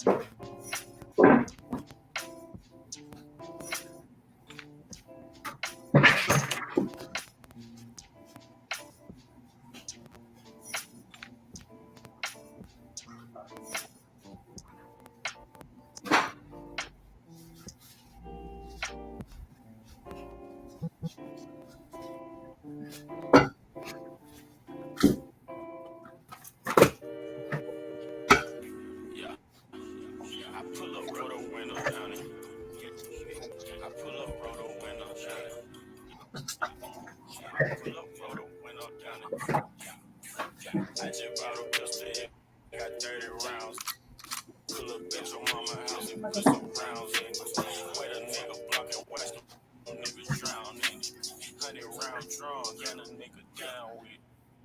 I just brought a pistol, got 30 rounds. Pull up at your mama house and put some rounds in it. Wait a nigga block and watch them niggas drown in it. 100 round drawn, got a nigga down with it.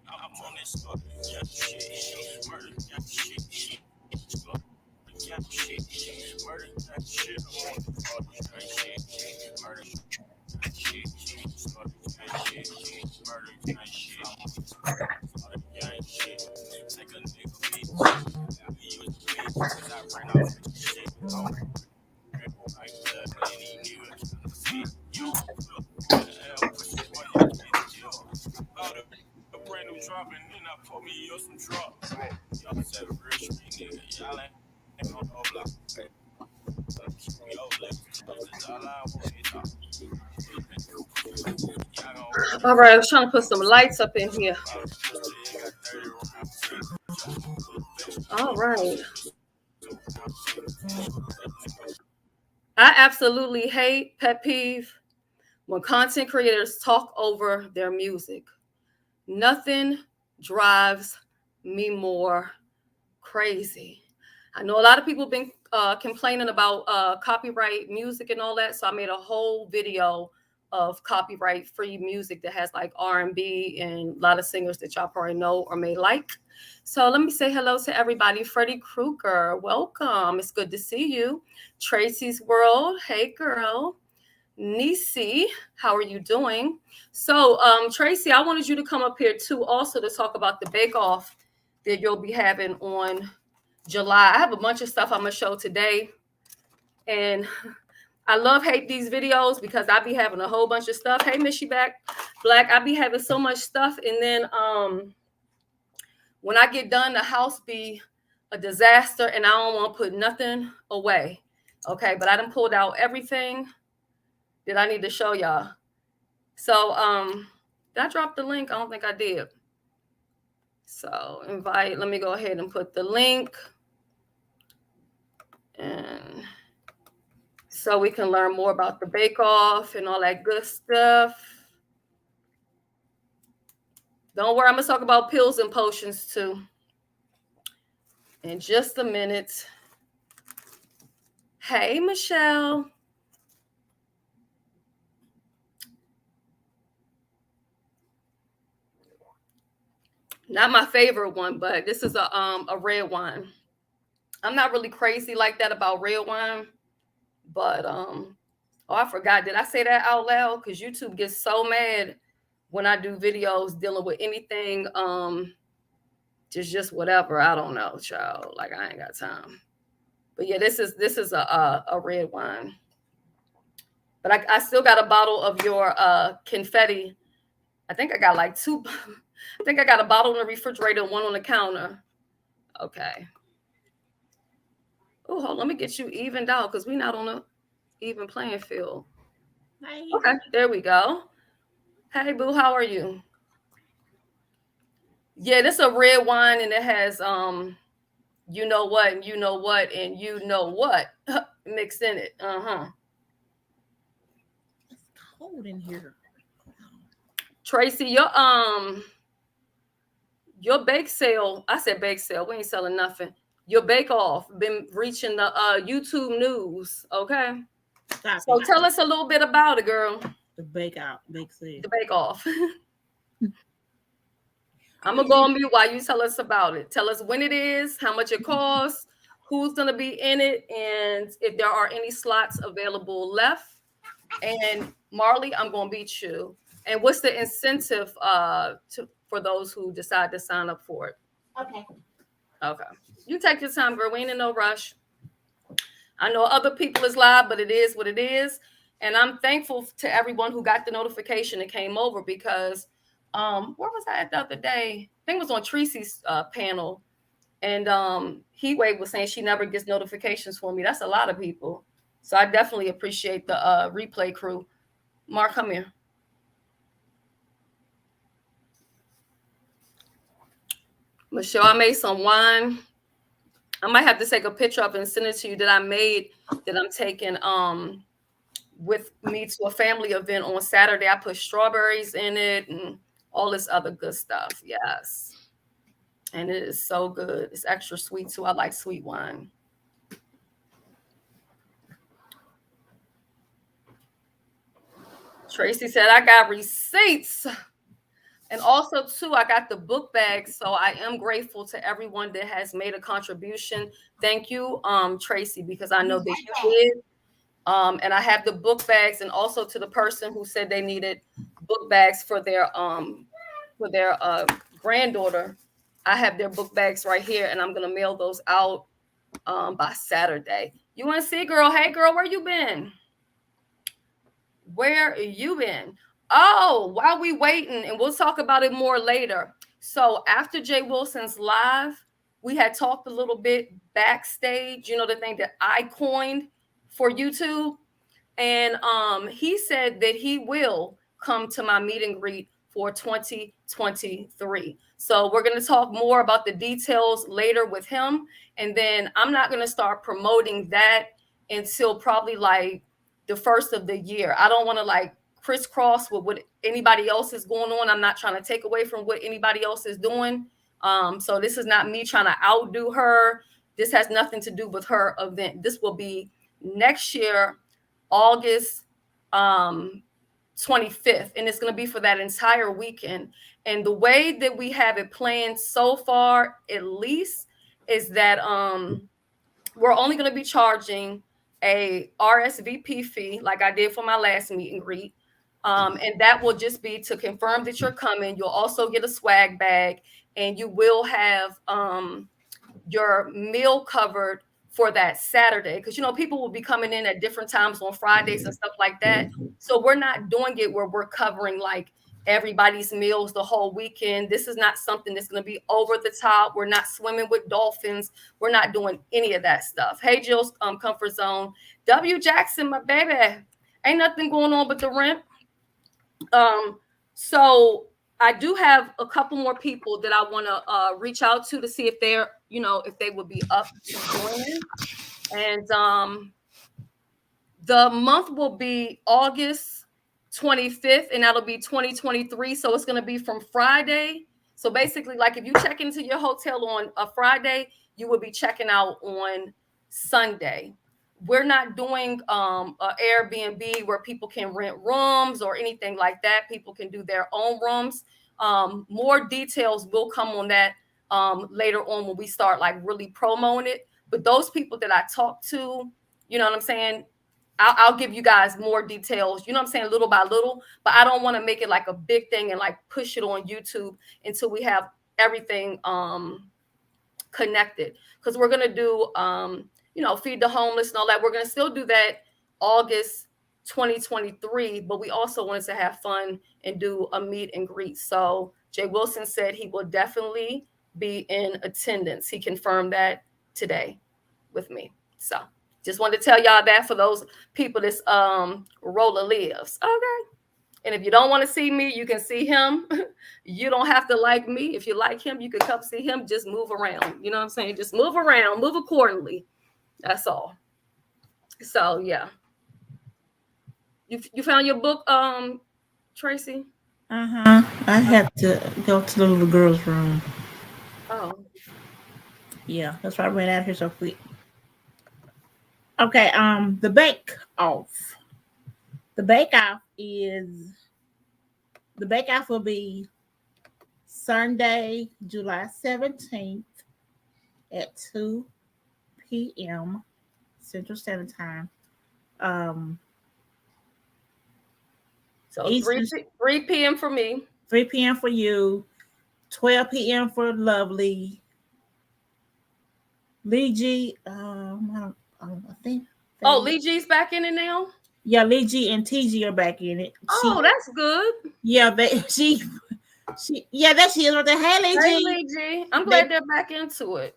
I'm on this fucking shit, murder shit, murder shit, murder shit. All right, I was trying to put some lights up in here. All right. I absolutely hate, pet peeve, when content creators talk over their music. Nothing drives me more crazy. I know a lot of people have been complaining about copyright music and all that, so I made a whole video of copyright free music that has like R&B and a lot of singers that y'all probably know or may like. So let me say hello to everybody. Freddie Krueger, welcome. It's good to see you. Tracy's World, hey girl. Nisi, how are you doing? So Tracy, I wanted you to come up here too also to talk about the bake-off that you'll be having on July. I have a bunch of stuff I'm gonna show today, and I hate these videos because I be having a whole bunch of stuff. Hey, Missy Black, I be having so much stuff, and then when I get done, the house be a disaster, and I don't want to put nothing away. Okay, but I done pulled out everything that I need to show y'all. So did I drop the link? I don't think I did. So invite. Let me go ahead and put the link, and so we can learn more about the bake-off and all that good stuff. Don't worry, I'm going to talk about pills and potions too in just a minute. Hey, Michelle. Not my favorite one, but this is a red wine. I'm not really crazy like that about red wine. But oh, I forgot. Did I say that out loud? Because YouTube gets so mad when I do videos dealing with anything, just whatever. I don't know, child. Like I ain't got time. But yeah, this is a red wine. But I still got a bottle of your confetti. I think I got like two. I think I got a bottle in the refrigerator, one on the counter. Okay. Oh, hold on, let me get you evened out because we're not on a even playing field. Hi. Okay, there we go. Hey, boo, how are you? Yeah, this is a red wine, and it has you know what, and you know what, and you know what mixed in it. It's cold in here. Tracy, your bake sale. I said bake sale. We ain't selling nothing. Your bake off been reaching the YouTube news. Okay. Stop so it. Tell us a little bit about it, girl. The bake sale. The bake off. I'm gonna go on mute while you tell us about it. Tell us when it is, how much it costs, who's gonna be in it, and if there are any slots available left. And Marley, I'm gonna beat you. And what's the incentive for those who decide to sign up for it? Okay. Okay. You take your time, girl. We ain't in no rush. I know other people is live, but it is what it is. And I'm thankful to everyone who got the notification and came over because where was I at the other day? I think it was on Tracy's panel. And Heatwave was saying she never gets notifications for me. That's a lot of people. So I definitely appreciate the replay crew. Mark, come here. Michelle, I made some wine. I might have to take a picture of it and send it to you that I made that I'm taking with me to a family event on Saturday. I put strawberries in it and all this other good stuff. Yes. And it is so good. It's extra sweet too. I like sweet wine. Tracy said, I got receipts. And also, too, I got the book bag. So I am grateful to everyone that has made a contribution. Thank you, Tracy, because I know that you did. And I have the book bags, and also to the person who said they needed book bags for their granddaughter. I have their book bags right here, and I'm gonna mail those out by Saturday. UNC girl, hey girl, where you been? Where you been? Oh, while we waiting, and we'll talk about it more later. So after Jay Wilson's live, we had talked a little bit backstage, you know, the thing that I coined for YouTube. And he said that he will come to my meet and greet for 2023. So we're going to talk more about the details later with him. And then I'm not going to start promoting that until probably like the first of the year. I don't want to like crisscross with what anybody else is going on. I'm not trying to take away from what anybody else is doing. So this is not me trying to outdo her. This has nothing to do with her event. This will be next year, August 25th, and it's going to be for that entire weekend. And the way that we have it planned so far, at least, is that we're only going to be charging a RSVP fee, like I did for my last meet and greet. And that will just be to confirm that you're coming. You'll also get a swag bag, and you will have your meal covered for that Saturday, because you know people will be coming in at different times on Fridays and stuff like that. So we're not doing it where we're covering like everybody's meals the whole weekend. This is not something that's going to be over the top. We're not swimming with dolphins. We're not doing any of that stuff. Hey, Jill's comfort zone. W Jackson, my baby, ain't nothing going on but the rent. So I do have a couple more people that I want to reach out to see if they're, you know, if they would be up to joining. And the month will be August 25th, and that'll be 2023. So it's going to be from Friday. So basically, like if you check into your hotel on a Friday, you will be checking out on Sunday. We're not doing an Airbnb where people can rent rooms or anything like that. People can do their own rooms. More details will come on that later on when we start like really promoting it. But those people that I talked to, you know what I'm saying? I'll give you guys more details, you know what I'm saying, little by little. But I don't want to make it like a big thing and like push it on YouTube until we have everything connected. Because we're going to do you know, feed the homeless and all that. We're going to still do that August 2023, but we also wanted to have fun and do a meet and greet. So Jay Wilson said he will definitely be in attendance. He confirmed that today with me. So just wanted to tell y'all that for those people that's Roller lives. Okay. And if you don't want to see me, you can see him. You don't have to like me. If you like him, you can come see him. Just move around. You know what I'm saying? Just move around, move accordingly. That's all. So yeah. You found your book, Tracy? I had to go to the little girl's room. Oh. Yeah, that's why I ran out here so quick. Okay, the bake off. The bake off will be Sunday, July 17th at 2 p.m. Central Standard Time. So 3 p.m. for me. 3 p.m. for you. 12 p.m. for Lovely. Lee G, I think Oh, Lee G's back in it now. Yeah, Lee G and TG are back in it. Oh, that's good. Yeah, that she is right there. Hey, Lee Hey, G. Lee G. I'm glad they're back into it.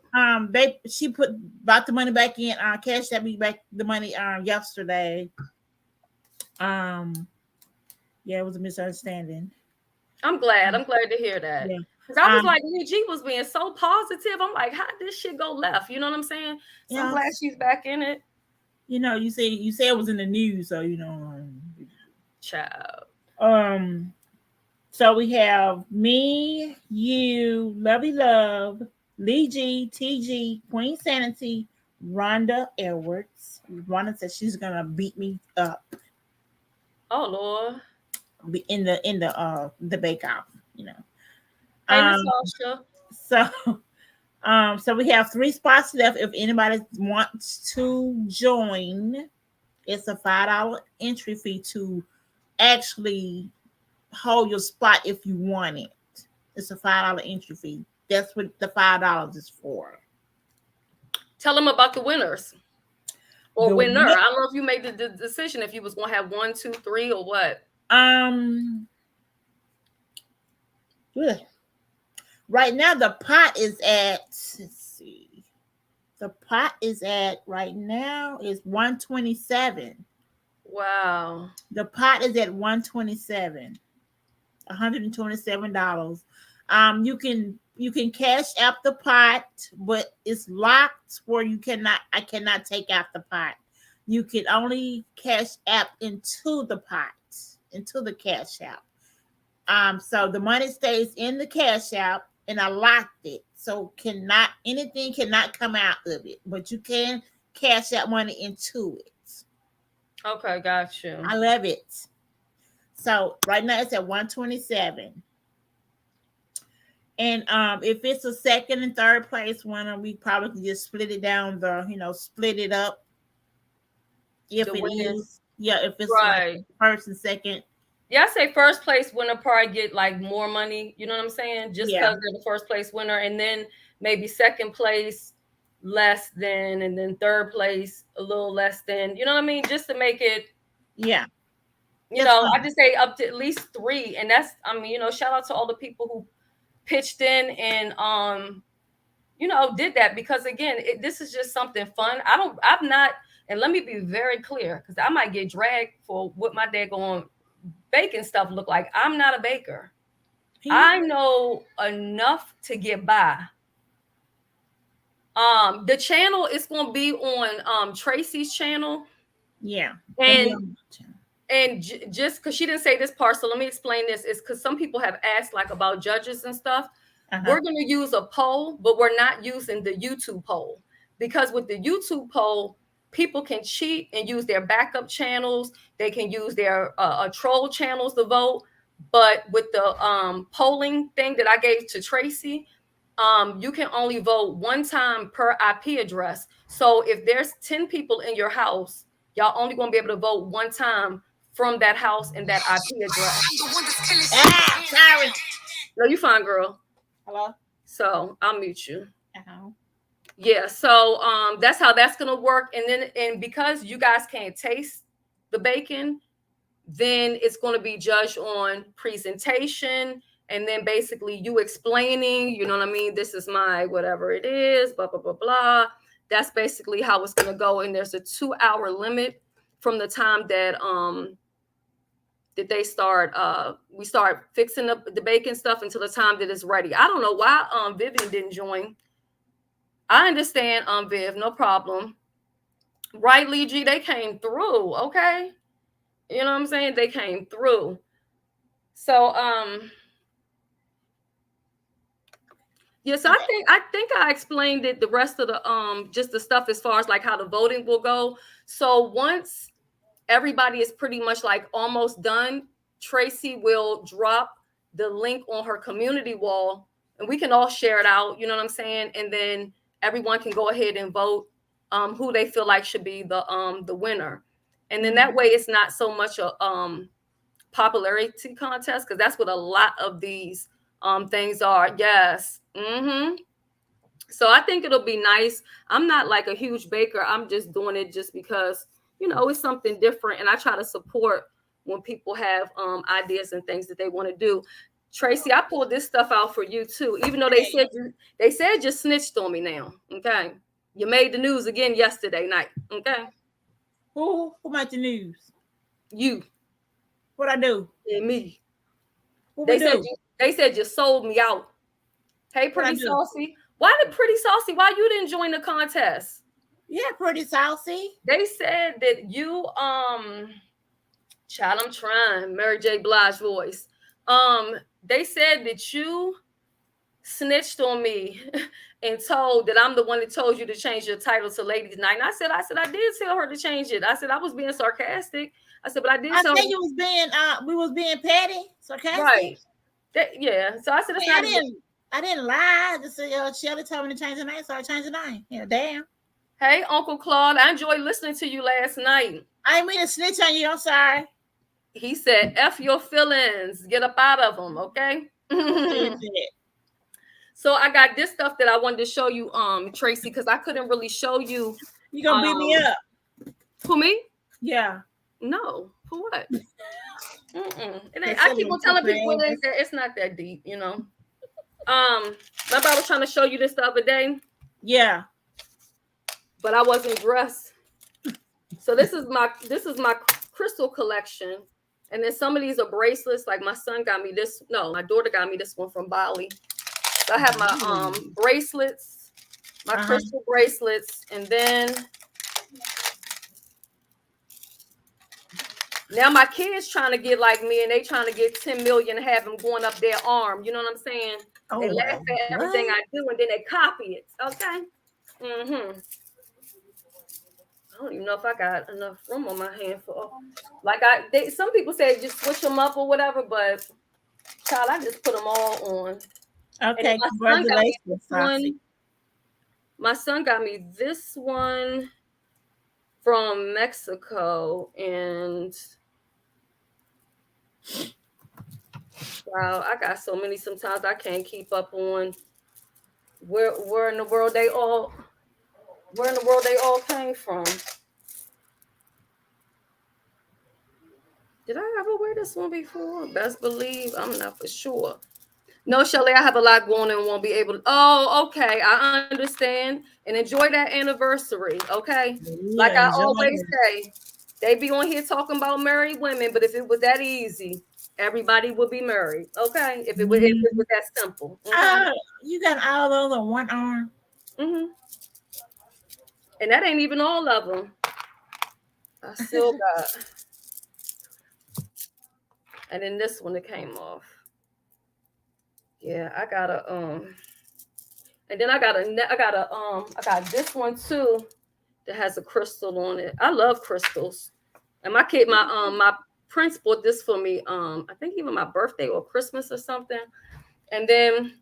She put brought the money back in. CashApp back the money yesterday. Yeah, it was a misunderstanding. I'm glad. I'm glad to hear that. Yeah. Because I was like, Lee G was being so positive. I'm like, how did this shit go left? You know what I'm saying? So I'm glad she's back in it. You know, you say it was in the news, so you know. Child. So we have me, you, Lovey Love, Lee G, TG, Queen Sanity, Rhonda Edwards. Rhonda said she's gonna beat me up. Oh Lord. In the bake off, you know. Hey, Miss Sasha. So we have 3 spots left. If anybody wants to join, it's a $5 entry fee to actually hold your spot if you want it. It's a $5 entry fee. That's what the $5 is for. Tell them about the winners. Or winner. I don't know if you made the decision if you was gonna have 1, 2, 3 or what. Right now the pot is at, let's see. The pot is at right now is $127. Wow. The pot is at $127. $127. You can cash out the pot, but it's locked where I cannot take out the pot. You can only cash app into the pot, into the cash app. So the money stays in the cash app, and I locked it. So anything cannot come out of it, but you can cash out money into it. Okay, got you. I love it. So right now it's at $127. And if it's a second and third place winner, we probably can just split it down split it up. If it's right. Like first and second. Yeah, I say first place winner probably get like more money. You know what I'm saying? Just because they're the first place winner, and then maybe second place less than, and then third place a little less than. You know what I mean? Just to make it. Yeah. You know, I just say up to at least 3, and that's. I mean, shout out to all the people who pitched in and did that, because again, this is just something fun. I'm not, and let me be very clear, because I might get dragged for what my daggone baking stuff look like. I'm not a baker. I know enough to get by. The channel is going to be on Tracy's channel. Yeah. And just because she didn't say this part, so let me explain this. Is because some people have asked like about judges and stuff. We're going to use a poll, but we're not using the YouTube poll, because with the YouTube poll, people can cheat and use their backup channels. They can use their troll channels to vote. But with the polling thing that I gave to Tracy, you can only vote 1 time per IP address. So if there's 10 people in your house, y'all only going to be able to vote 1 time from that house and that IP address. Sorry. No, you fine, girl. Hello. So I'll mute you. Yeah. So that's how that's gonna work. And because you guys can't taste the bacon, then it's gonna be judged on presentation, and then basically you explaining, you know what I mean? This is my whatever it is, blah blah blah blah. That's basically how it's gonna go. And there's a 2-hour limit from the time that they start we start fixing up the bacon stuff until the time that it's ready. I don't know why Vivian didn't join. I understand, Viv, no problem. Right, Lee G, they came through, okay? You know what I'm saying? They came through. So yes, I think I explained it, the rest of the just the stuff as far as like how the voting will go. So once everybody is pretty much like almost done, Tracy will drop the link on her community wall, and we can all share it out, you know what I'm saying? And then everyone can go ahead and vote who they feel like should be the winner. And then that way it's not so much a popularity contest, because that's what a lot of these things are. Yes. So I think it'll be nice. I'm not like a huge baker. I'm just doing it just because, it's something different. And I try to support when people have ideas and things that they want to do. Tracy, I pulled this stuff out for you too, even though they said you snitched on me now. Okay. You made the news again yesterday night. Okay. Who made the news? You. What I do? And me. What They we said do? you sold me out. Hey, Pretty Saucy. Why did Pretty Saucy? Why you didn't join the contest? Yeah, Pretty Saucy. They said that you child, I'm trying Mary J. Blige voice. They said that you snitched on me and told that I'm the one that told you to change your title to Ladies Night. And I said I did tell her to change it. I said I was being sarcastic. I said, but I did tell her. You was being we was being petty, sarcastic. Right. Yeah. So I said it's not. I didn't lie. Just Shelly told me to change the name, so I changed the name. Yeah, damn. Hey, Uncle Claude, I enjoyed listening to you last night. I didn't mean to snitch on you. I'm sorry. He said, F your feelings. Get up out of them, okay? So I got this stuff that I wanted to show you, Tracy, because I couldn't really show you. You gonna beat me up? For me? Yeah. No. For what? I keep on telling people it's not that deep, Remember I was trying to show you this the other day? Yeah. But I wasn't dressed. So this is my crystal collection. And then some of these are bracelets. Like my daughter got me this one from Bali. So I have my bracelets, my crystal bracelets, and then now my kids trying to get like me, and they trying to get 10 million and have them going up their arm. You know what I'm saying? They laugh at everything I do, and then they copy it. Okay. I don't even know if I got enough room on my hand for some people say just switch them up or whatever, but child, I just put them all on. Okay, congratulations. My son got me this one from Mexico, and wow, I got so many. Sometimes I can't keep up on where in the world they all came from. Did I ever wear this one before? Best believe I'm not for sure. No, Shelly, I have a lot going on and won't be able to. Oh, okay. I understand. And enjoy that anniversary, okay? Yeah, like I always say, they be on here talking about married women, but if it was that easy, everybody would be married, okay? If it was that simple. You got all those on one arm? And that ain't even all of them. I still got. And then this one that came off. Yeah, I got and then I got this one too that has a crystal on it. I love crystals. And my prince bought this for me. I think even my birthday or Christmas or something. And then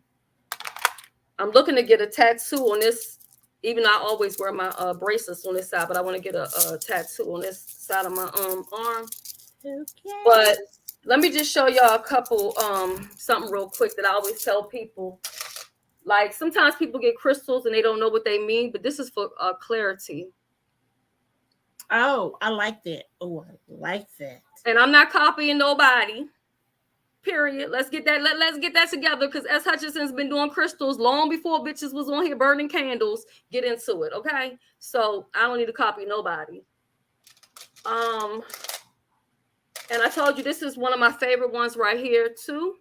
I'm looking to get a tattoo on this. Even though I always wear my bracelets on this side, but I want to get a tattoo on this side of my arm. Okay. But let me just show y'all a couple, something real quick that I always tell people. Like sometimes people get crystals and they don't know what they mean, but this is for clarity. Oh, I like that. Oh, I like that. And I'm not copying nobody. Period. Let's get that together because S. Hutchinson's been doing crystals long before bitches was on here burning candles. Get into it, okay? So I don't need to copy nobody. And I told you this is one of my favorite ones right here too.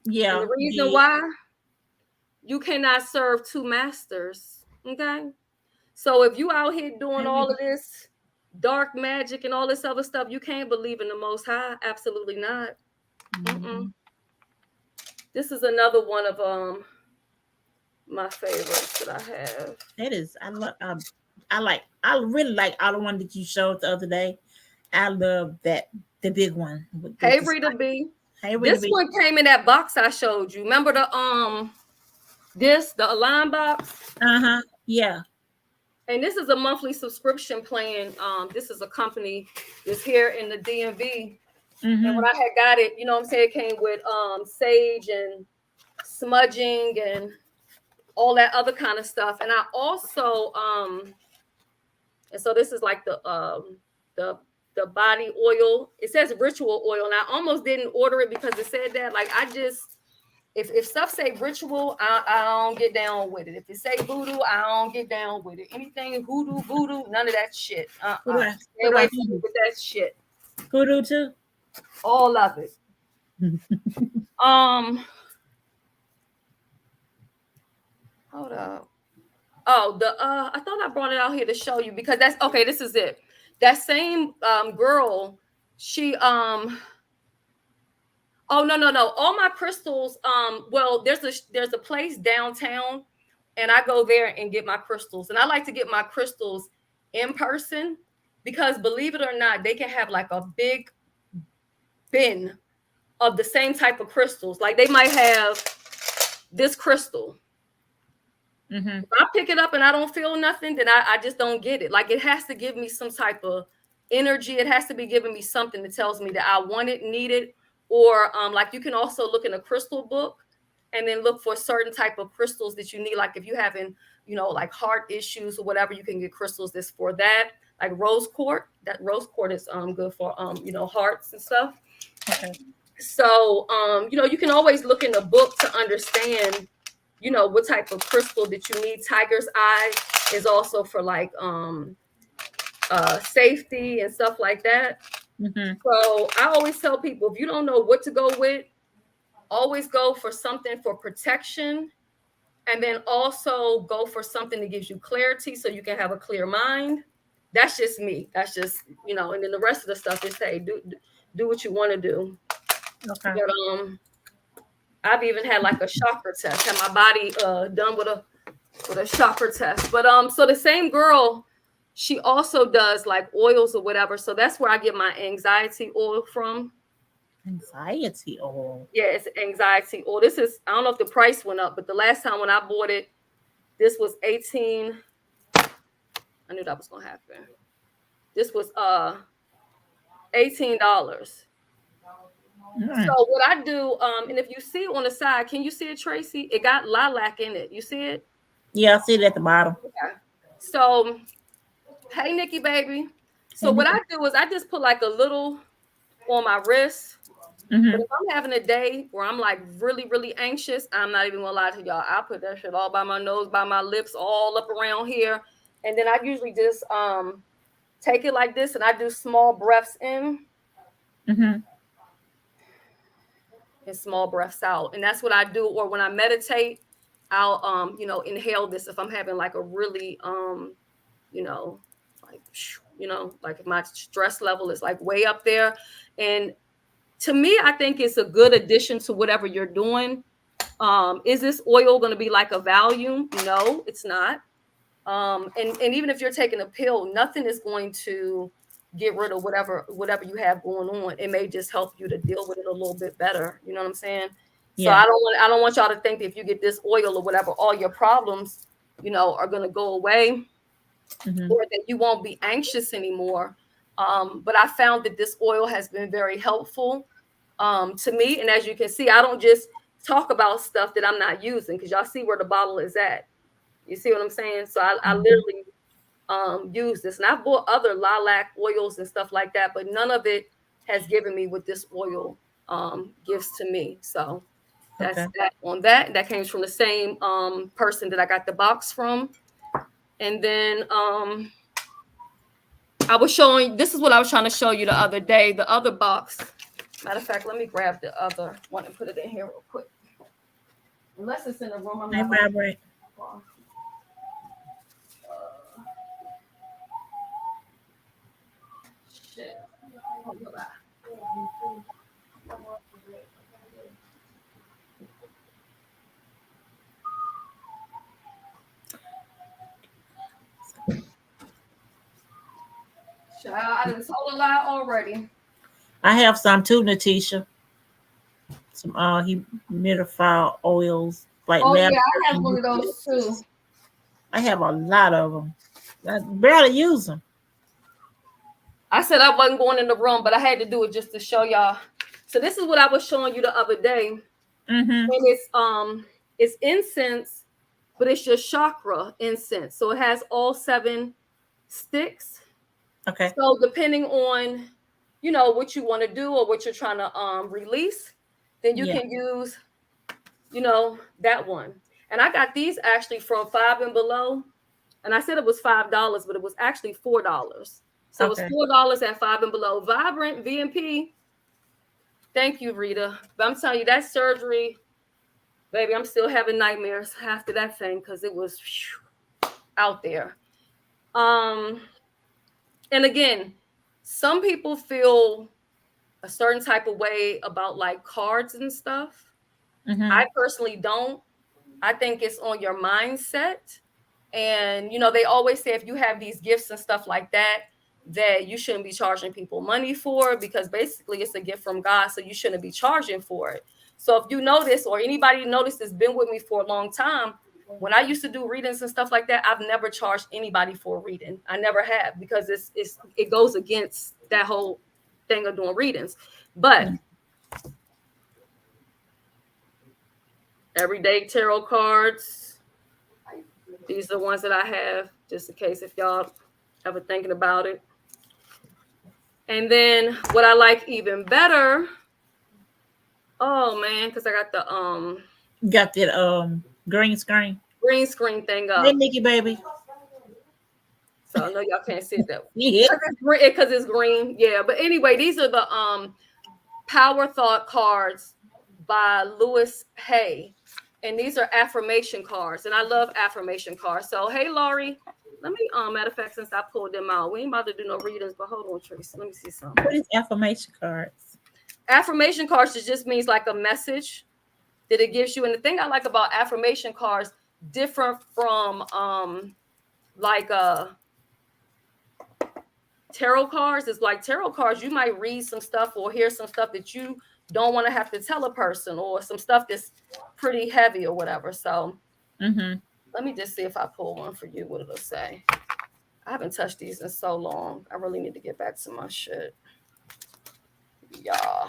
Yeah. And the reason why you cannot serve two masters. Okay. So if you out here doing all of this dark magic and all this other stuff, you can't believe in the Most High. Absolutely not. This is another one of my favorites that I have. That is, I really like all the one that you showed the other day. I love that. The big one. Hey, Rita B. Hey, Rita B. One came in that box I showed you. Remember the Align box? Yeah. And this is a monthly subscription plan. This is a company that's here in the DMV. And when I had got it, you know what I'm saying, it came with sage and smudging and all that other kind of stuff. And I also and so this is like the body oil. It says ritual oil, and I almost didn't order it because it said that. Like, I just, if stuff say ritual, I don't get down with it. If it say voodoo, I don't get down with it. Anything hoodoo, voodoo, none of that shit. Stay away from me with that shit. Voodoo too? All of it. Hold up. Oh, I thought I brought it out here to show you, because that's okay. This is it. That same girl, she oh no. All my crystals, well, there's a place downtown, and I go there and get my crystals. And I like to get my crystals in person, because believe it or not, they can have like a big bin of the same type of crystals. Like, they might have this crystal. If I pick it up and I don't feel nothing, then I just don't get it. Like, it has to give me some type of energy. It has to be giving me something that tells me that I want it, need it. Or like, you can also look in a crystal book and then look for certain type of crystals that you need. Like, if you're having, like heart issues or whatever, you can get crystals that's for that. Like rose quartz. That rose quartz is good for hearts and stuff. Okay. So you can always look in the book to understand what type of crystal that you need. Tiger's eye is also for like safety and stuff like that. So I always tell people, if you don't know what to go with, always go for something for protection, and then also go for something that gives you clarity so you can have a clear mind. That's just me. That's just, and then the rest of the stuff is, hey, do what you want to do. Okay. But I've even had like a chakra test, had my body done with a chakra test. But so the same girl, she also does like oils or whatever. So that's where I get my anxiety oil from. Anxiety oil. Yeah, it's anxiety oil. This is, I don't know if the price went up, but the last time when I bought it, this was $18. I knew that was gonna happen. This was $18. So what I do, and if you see on the side, can you see it, Tracy? It got lilac in it. You see it? Yeah, I see it at the bottom. Okay. So, hey, Nikki, baby. So what I do is I just put like a little on my wrist. But if I'm having a day where I'm like really, really anxious, I'm not even gonna lie to y'all. I put that shit all by my nose, by my lips, all up around here. And then I usually just take it like this, and I do small breaths in. And small breaths out. And that's what I do. Or when I meditate, I'll inhale this if I'm having like a really like if my stress level is like way up there. And to me, I think it's a good addition to whatever you're doing. Is this oil going to be like a Valium? No, it's not. And even if you're taking a pill, nothing is going to get rid of whatever you have going on. It may just help you to deal with it a little bit better. You know what I'm saying? Yeah. So I don't want y'all to think that if you get this oil or whatever, all your problems, are going to go away, or that you won't be anxious anymore. But I found that this oil has been very helpful to me. And as you can see, I don't just talk about stuff that I'm not using, because y'all see where the bottle is at. You see what I'm saying? So I literally use this, and I've bought other lilac oils and stuff like that, but none of it has given me what this oil gives to me. So that's that on that. That came from the same person that I got the box from. And then I was showing, this is what I was trying to show you the other day, the other box. Matter of fact, let me grab the other one and put it in here real quick. Unless it's in the room, I'm not vibrate. Shit. I done told a lot already. I have some too, Natisha. Some humidifier oils. Like yeah, I have one of those too. I have a lot of them. I barely use them. I said I wasn't going in the room, but I had to do it just to show y'all. So this is what I was showing you the other day. And it's incense but it's just chakra incense. So it has all 7 sticks. Okay. So depending on, you know, what you want to do or what you're trying to release, then you can use, you know, that one. And I got these actually from Five and Below. And I said it was $5, but it was actually $4. So it's $4 at Five and Below. Vibrant VMP. Thank you, Rita. But I'm telling you, that surgery, baby, I'm still having nightmares after that thing because it was out there. And again, some people feel a certain type of way about like cards and stuff. I personally don't. I think it's on your mindset. And, you know, they always say if you have these gifts and stuff like that, that you shouldn't be charging people money for, because basically it's a gift from God. So you shouldn't be charging for it. So if you notice, or anybody noticed that's been with me for a long time, when I used to do readings and stuff like that, I've never charged anybody for a reading. I never have, because it goes against that whole thing of doing readings. But everyday tarot cards, these are the ones that I have, just in case if y'all ever thinking about it. And then what I like even better, oh man, because I got the got that green screen thing up. Hey, Nikki baby. So I know y'all can't see it that Yeah. because it's green. Yeah, but anyway, these are the Power Thought cards by Louis Hay. And these are affirmation cards. And I love affirmation cards. So hey Laurie, let me matter of fact, since I pulled them out, we ain't about to do no readings, but hold on, Tracy. Let me see something. What is affirmation cards? Affirmation cards just means like a message that it gives you. And the thing I like about affirmation cards, different from like tarot cards, is like tarot cards, you might read some stuff or hear some stuff that you don't want to have to tell a person, or some stuff that's pretty heavy or whatever. So let me just see if I pull one for you, what it'll say. I haven't touched these in so long. I really need to get back to my shit. Yeah.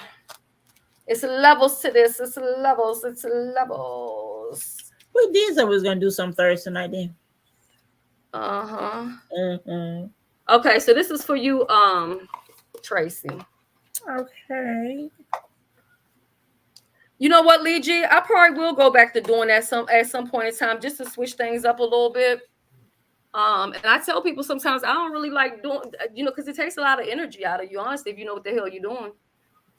It's levels to this. It's levels. We did say we was gonna do some Thursday night then. Okay, so this is for you, Tracy. Okay. You know what, Lee G? I probably will go back to doing that at some point in time, just to switch things up a little bit. And I tell people sometimes I don't really like doing, you know, because it takes a lot of energy out of you, honestly, if you know what the hell you're doing.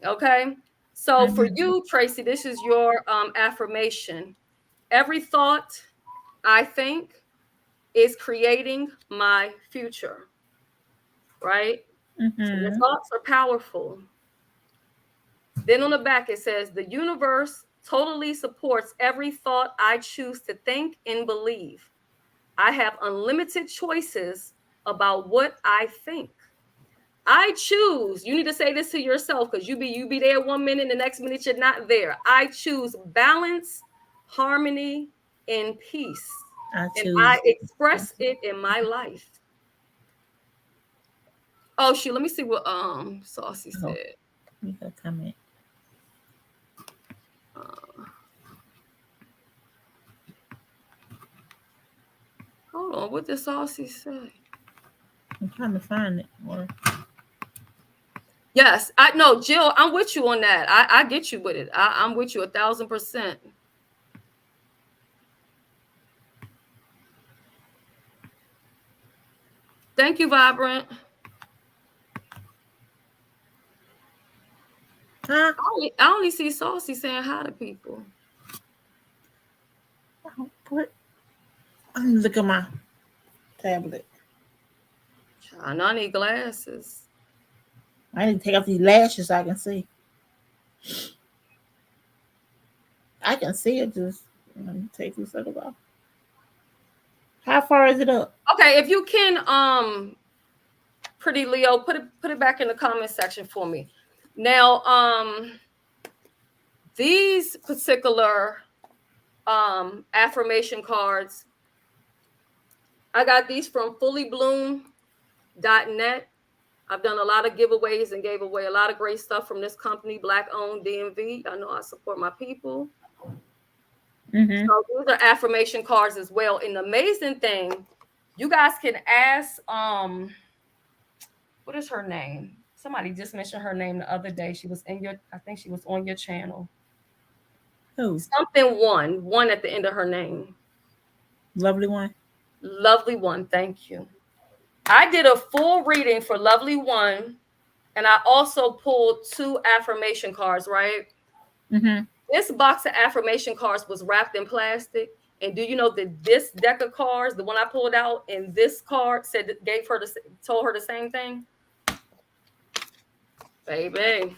Okay. So for you, Tracy, this is your affirmation. Every thought I think is creating my future. Right? So your thoughts are powerful. Then on the back, it says, the universe totally supports every thought I choose to think and believe. I have unlimited choices about what I think. I choose. You need to say this to yourself, because you be there 1 minute, the next minute you're not there. I choose balance, harmony, and peace. And I express it in my life. Oh shoot, let me see what Saucy said. You got a comment. Hold on, what did Saucy say? I'm trying to find it. Yes, I know, Jill. I'm with you on that. I get you with it. I'm with you 1,000%. Thank you, Vibrant. Huh? I only see Saucy saying hi to people. Look at my tablet. I know I need glasses. I need to take off these lashes so I can see. I can see it, just let me take these suckers off. How far is it up? Okay, if you can, Pretty Leo, put it back in the comment section for me. Now, these particular affirmation cards, I got these from fullybloom.net. I've done a lot of giveaways and gave away a lot of great stuff from this company, Black owned DMV. I know I support my people. Mm-hmm. So these are affirmation cards as well. And the amazing thing, you guys can ask, what is her name? Somebody just mentioned her name the other day. She was in your, I think she was on your channel. Who? Something one at the end of her name. Lovely one. Lovely one. Thank you. I did a full reading for Lovely One, and I also pulled 2 affirmation cards, right? Mm-hmm. This box of affirmation cards was wrapped in plastic. And do you know that this deck of cards, the one I pulled out, and this card said, told her the same thing? Baby.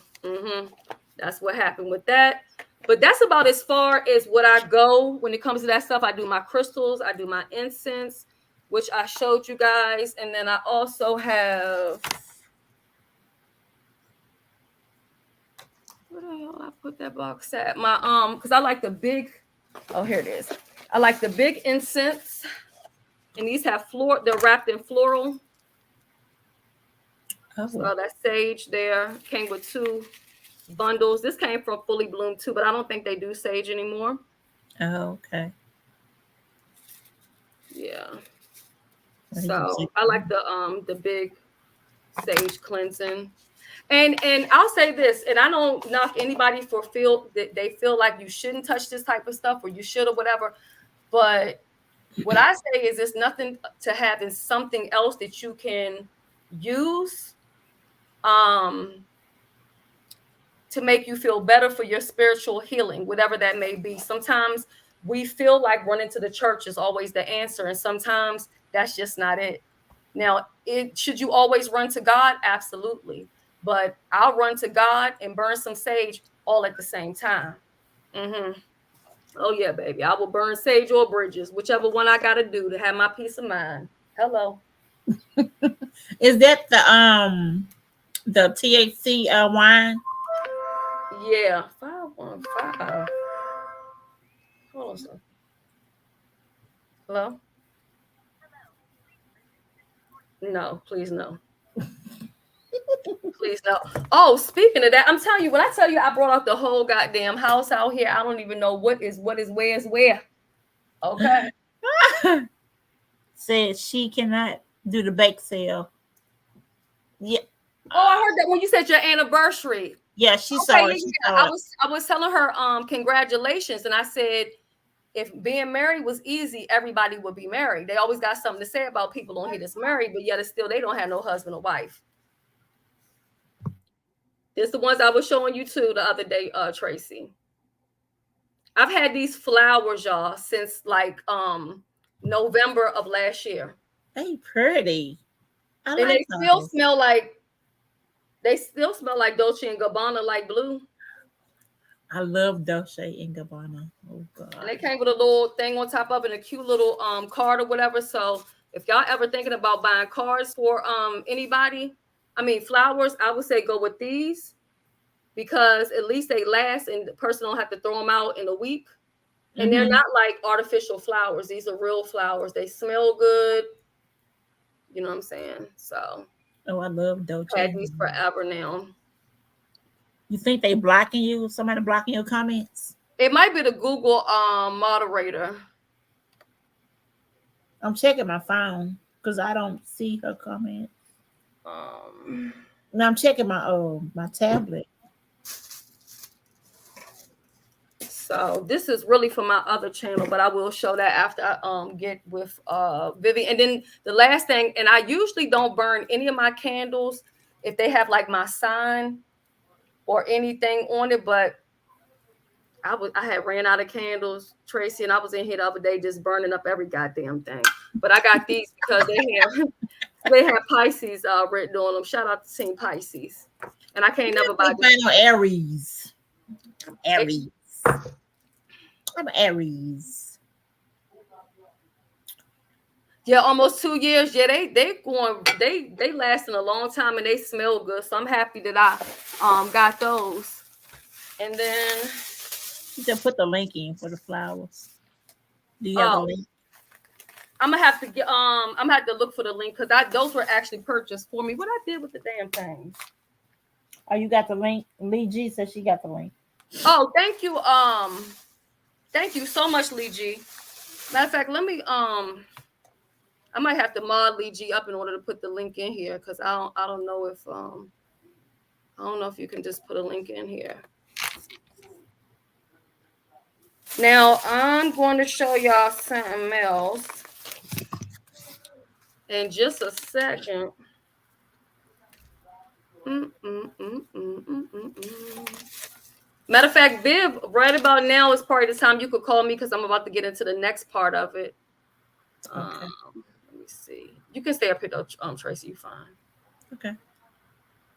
That's what happened with that. But that's about as far as what I go when it comes to that stuff. I do my crystals, I do my incense, which I showed you guys. And then I also have, where the hell I put that box at? My because I like the big, oh, here it is. I like the big incense. And these have they're wrapped in floral. Oh. So that sage there came with 2 bundles. This came from Fully Bloom too, but I don't think they do sage anymore. Oh, okay. Yeah. What did you So say? I like the big sage cleansing. And I'll say this, and I don't knock anybody for feel that they feel like you shouldn't touch this type of stuff or you should or whatever. But what I say is it's nothing to having something else that you can use to make you feel better for your spiritual healing, whatever that may be. Sometimes we feel like running to the church is always the answer, and sometimes that's just not it. Now, should you always run to God? Absolutely. But I'll run to God and burn some sage all at the same time. Oh, yeah, baby. I will burn sage or bridges, whichever one I got to do to have my peace of mind. Hello. Is that the THC wine? Yeah. 515. Hold on, sir. Hello? No, please no. Please no. Oh, speaking of that, I'm telling you, when I tell you I brought out the whole goddamn house out here, I don't even know what is where. Okay. Said she cannot do the bake sale. Yeah. Oh, I heard that when you said your anniversary. Yeah, she Okay, saw it. She saw it. I was telling her congratulations, and I said if being married was easy, everybody would be married. They always got something to say about people on here that's married, but yet it's still they don't have no husband or wife. It's the ones I was showing you too the other day, Tracy. I've had these flowers, y'all, since like November of last year. They pretty. I And like they still smell like Dolce and Gabbana, like blue. I love Dolce and Gabbana. Oh God. And they came with a little thing on top of it, and a cute little card or whatever. So if y'all ever thinking about buying cards for flowers, I would say go with these because at least they last and the person don't have to throw them out in a week. And they're not like artificial flowers. These are real flowers. They smell good. You know what I'm saying? So I love Dolce. I've had these forever now. You think they blocking you? Somebody blocking your comments? It might be the Google moderator. I'm checking my phone because I don't see her comments. Now I'm checking my tablet. So this is really for my other channel, but I will show that after I get with Vivi. And then the last thing, and I usually don't burn any of my candles if they have like my sign or anything on it, but I had ran out of candles, Tracy, and I was in here the other day just burning up every goddamn thing. But I got these because they have Pisces written on them. Shout out to Team Pisces. And I can't never buy these. Aries. I'm Aries. Yeah, almost 2 years. Yeah, they lasting a long time and they smell good. So I'm happy that I got those. And then you can put the link in for the flowers. Do you have the link? I'm gonna have to look for the link because those were actually purchased for me. What I did with the damn thing. Oh, you got the link? Lee G says she got the link. Oh, thank you. Thank you so much, Lee G. Matter of fact, let me I might have to mod Lee G up in order to put the link in here because I don't know if you can just put a link in here. Now I'm going to show y'all something else in just a second. Matter of fact, Viv, right about now is probably the time you could call me because I'm about to get into the next part of it. Okay. Let me see. You can stay up here though, Tracy. You fine. Okay.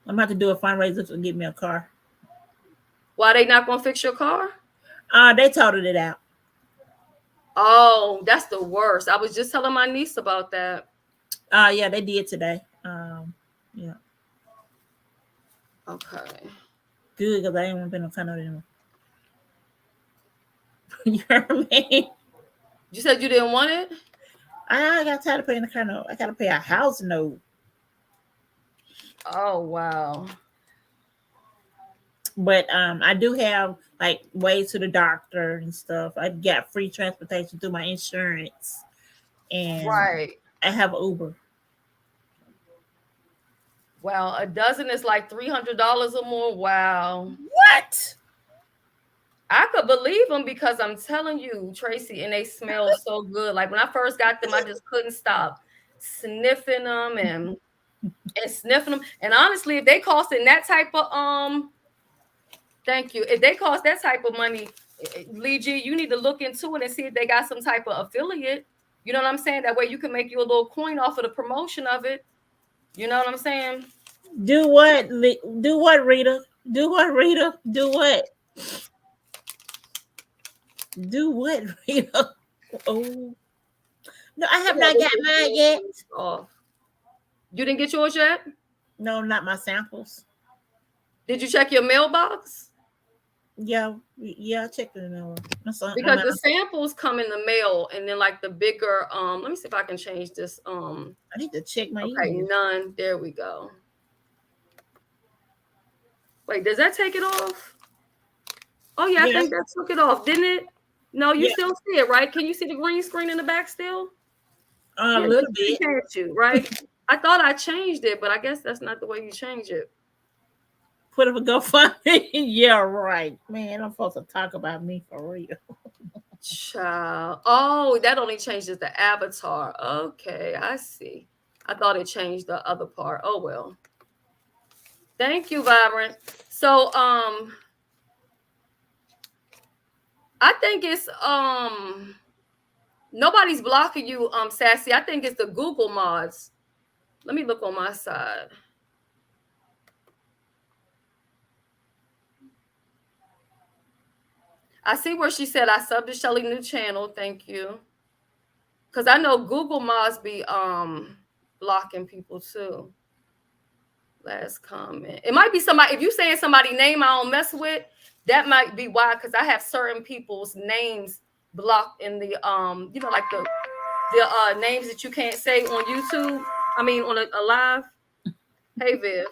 I'm about to do a fundraiser to get me a car. Why they not gonna fix your car? They totaled it out. Oh, that's the worst. I was just telling my niece about that. Yeah, they did today. Yeah. Okay. Good, because I ain't want to pay no car note anymore. You heard me? You said you didn't want it? I got tired of paying the car note. I got to pay a house note. Oh, wow. But I do have like ways to the doctor and stuff. I got free transportation through my insurance, and Right. I have Uber. Wow, a dozen is like $300 or more. Wow. What? I could believe them because I'm telling you, Tracy, and they smell so good. Like when I first got them, I just couldn't stop sniffing them and sniffing them. And honestly, if they costing that type of thank you. If they cost that type of money, Lee G, you need to look into it and see if they got some type of affiliate. You know what I'm saying? That way you can make you a little coin off of the promotion of it. You know what I'm saying? Do what? Do what, Rita? Do what, Rita? Do what? Do what, Rita? Oh. No, I have not got mine yet. Oh. You didn't get yours yet? No, not my samples. Did you check your mailbox? Yeah, I checked the mail. Because the samples come in the mail, and then like the bigger, let me see if I can change this. I need to check my email. None. There we go. Wait, does that take it off? Oh yeah, I think that took it off, didn't it? No, you still see it, right? Can you see the green screen in the back still? A little bit. Can't you, right? I thought I changed it, but I guess that's not the way you change it. Put up a GoFundMe. Yeah, right. Man, I'm supposed to talk about me for real. Child. Oh, that only changes the avatar. Okay, I see. I thought it changed the other part. Oh well. Thank you, Vibrant. So I think it's nobody's blocking you, Sassy. I think it's the Google mods. Let me look on my side. I see where she said I subbed to Shelly new channel. Thank you. Because I know Google mods be blocking people too. Last comment. It might be somebody, if you saying somebody's name I don't mess with, that might be why, because I have certain people's names blocked in the you know, like the names that you can't say on YouTube. I mean on a live. Hey Viv.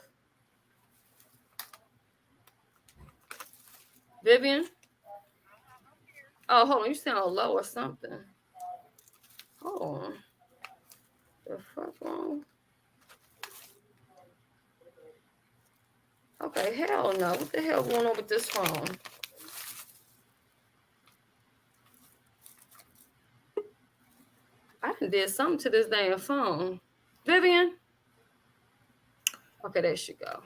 Vivian? Oh, hold on. You sound low or something. Hold on. The fuck wrong? Okay, hell no. What the hell going on with this phone? I did something to this damn phone. Vivian? Okay, there she go.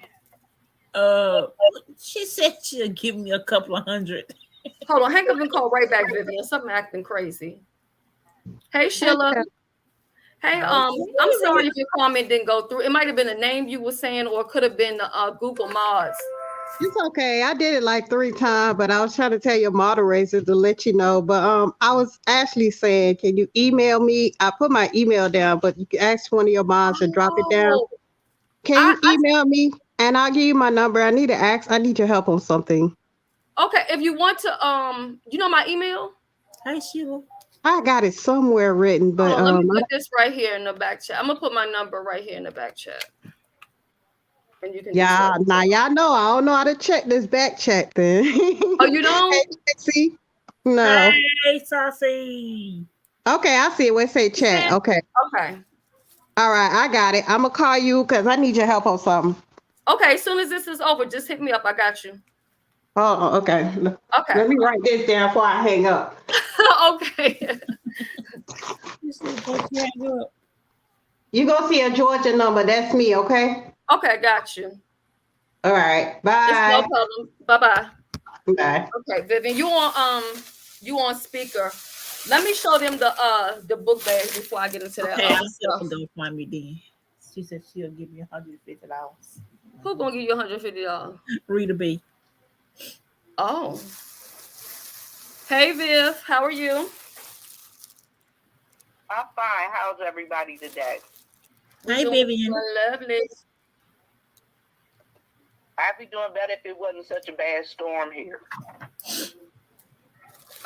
She said she'll give me a couple of $100. Hold on, hang up and call right back, Vivian. Something acting crazy. Hey, Sheila. Hey, I'm sorry if your comment didn't go through. It might have been a name you were saying, or it could have been Google Mods. It's okay. I did it like 3 times, but I was trying to tell your moderator to let you know. But I was actually saying, can you email me? I put my email down, but you can ask one of your moms to drop it down. Can you email me? And I'll give you my number. I need your help on something. Okay, if you want to, you know my email? Hi, Sheila. I got it somewhere written, but let me put this right here in the back chat. I'm gonna put my number right here in the back chat. And you can now y'all know I don't know how to check this back check then. Oh, you don't? See? No. Hey, Saucy. Okay, I see it. Let's say chat. Okay. Okay. All right, I got it. I'm gonna call you because I need your help on something. Okay, as soon as this is over, just hit me up. I got you. Oh, okay. Okay. Let me write this down before I hang up. Okay. You see, both you hang up. You gonna see a Georgia number. That's me, okay? Okay, got you. All right. It's no Bye. problem. Bye-bye. Bye. Okay, Vivian, you on speaker. Let me show them the book bag before I get into that Okay, other I'll set up stuff. a GoFundMe then. She said she'll give me $150. Who's gonna give you $150? Rita B. Oh. Hey Viv, how are you? I'm fine. How's everybody today? Hey, Doing Vivian. lovely. I'd be doing better if it wasn't such a bad storm here.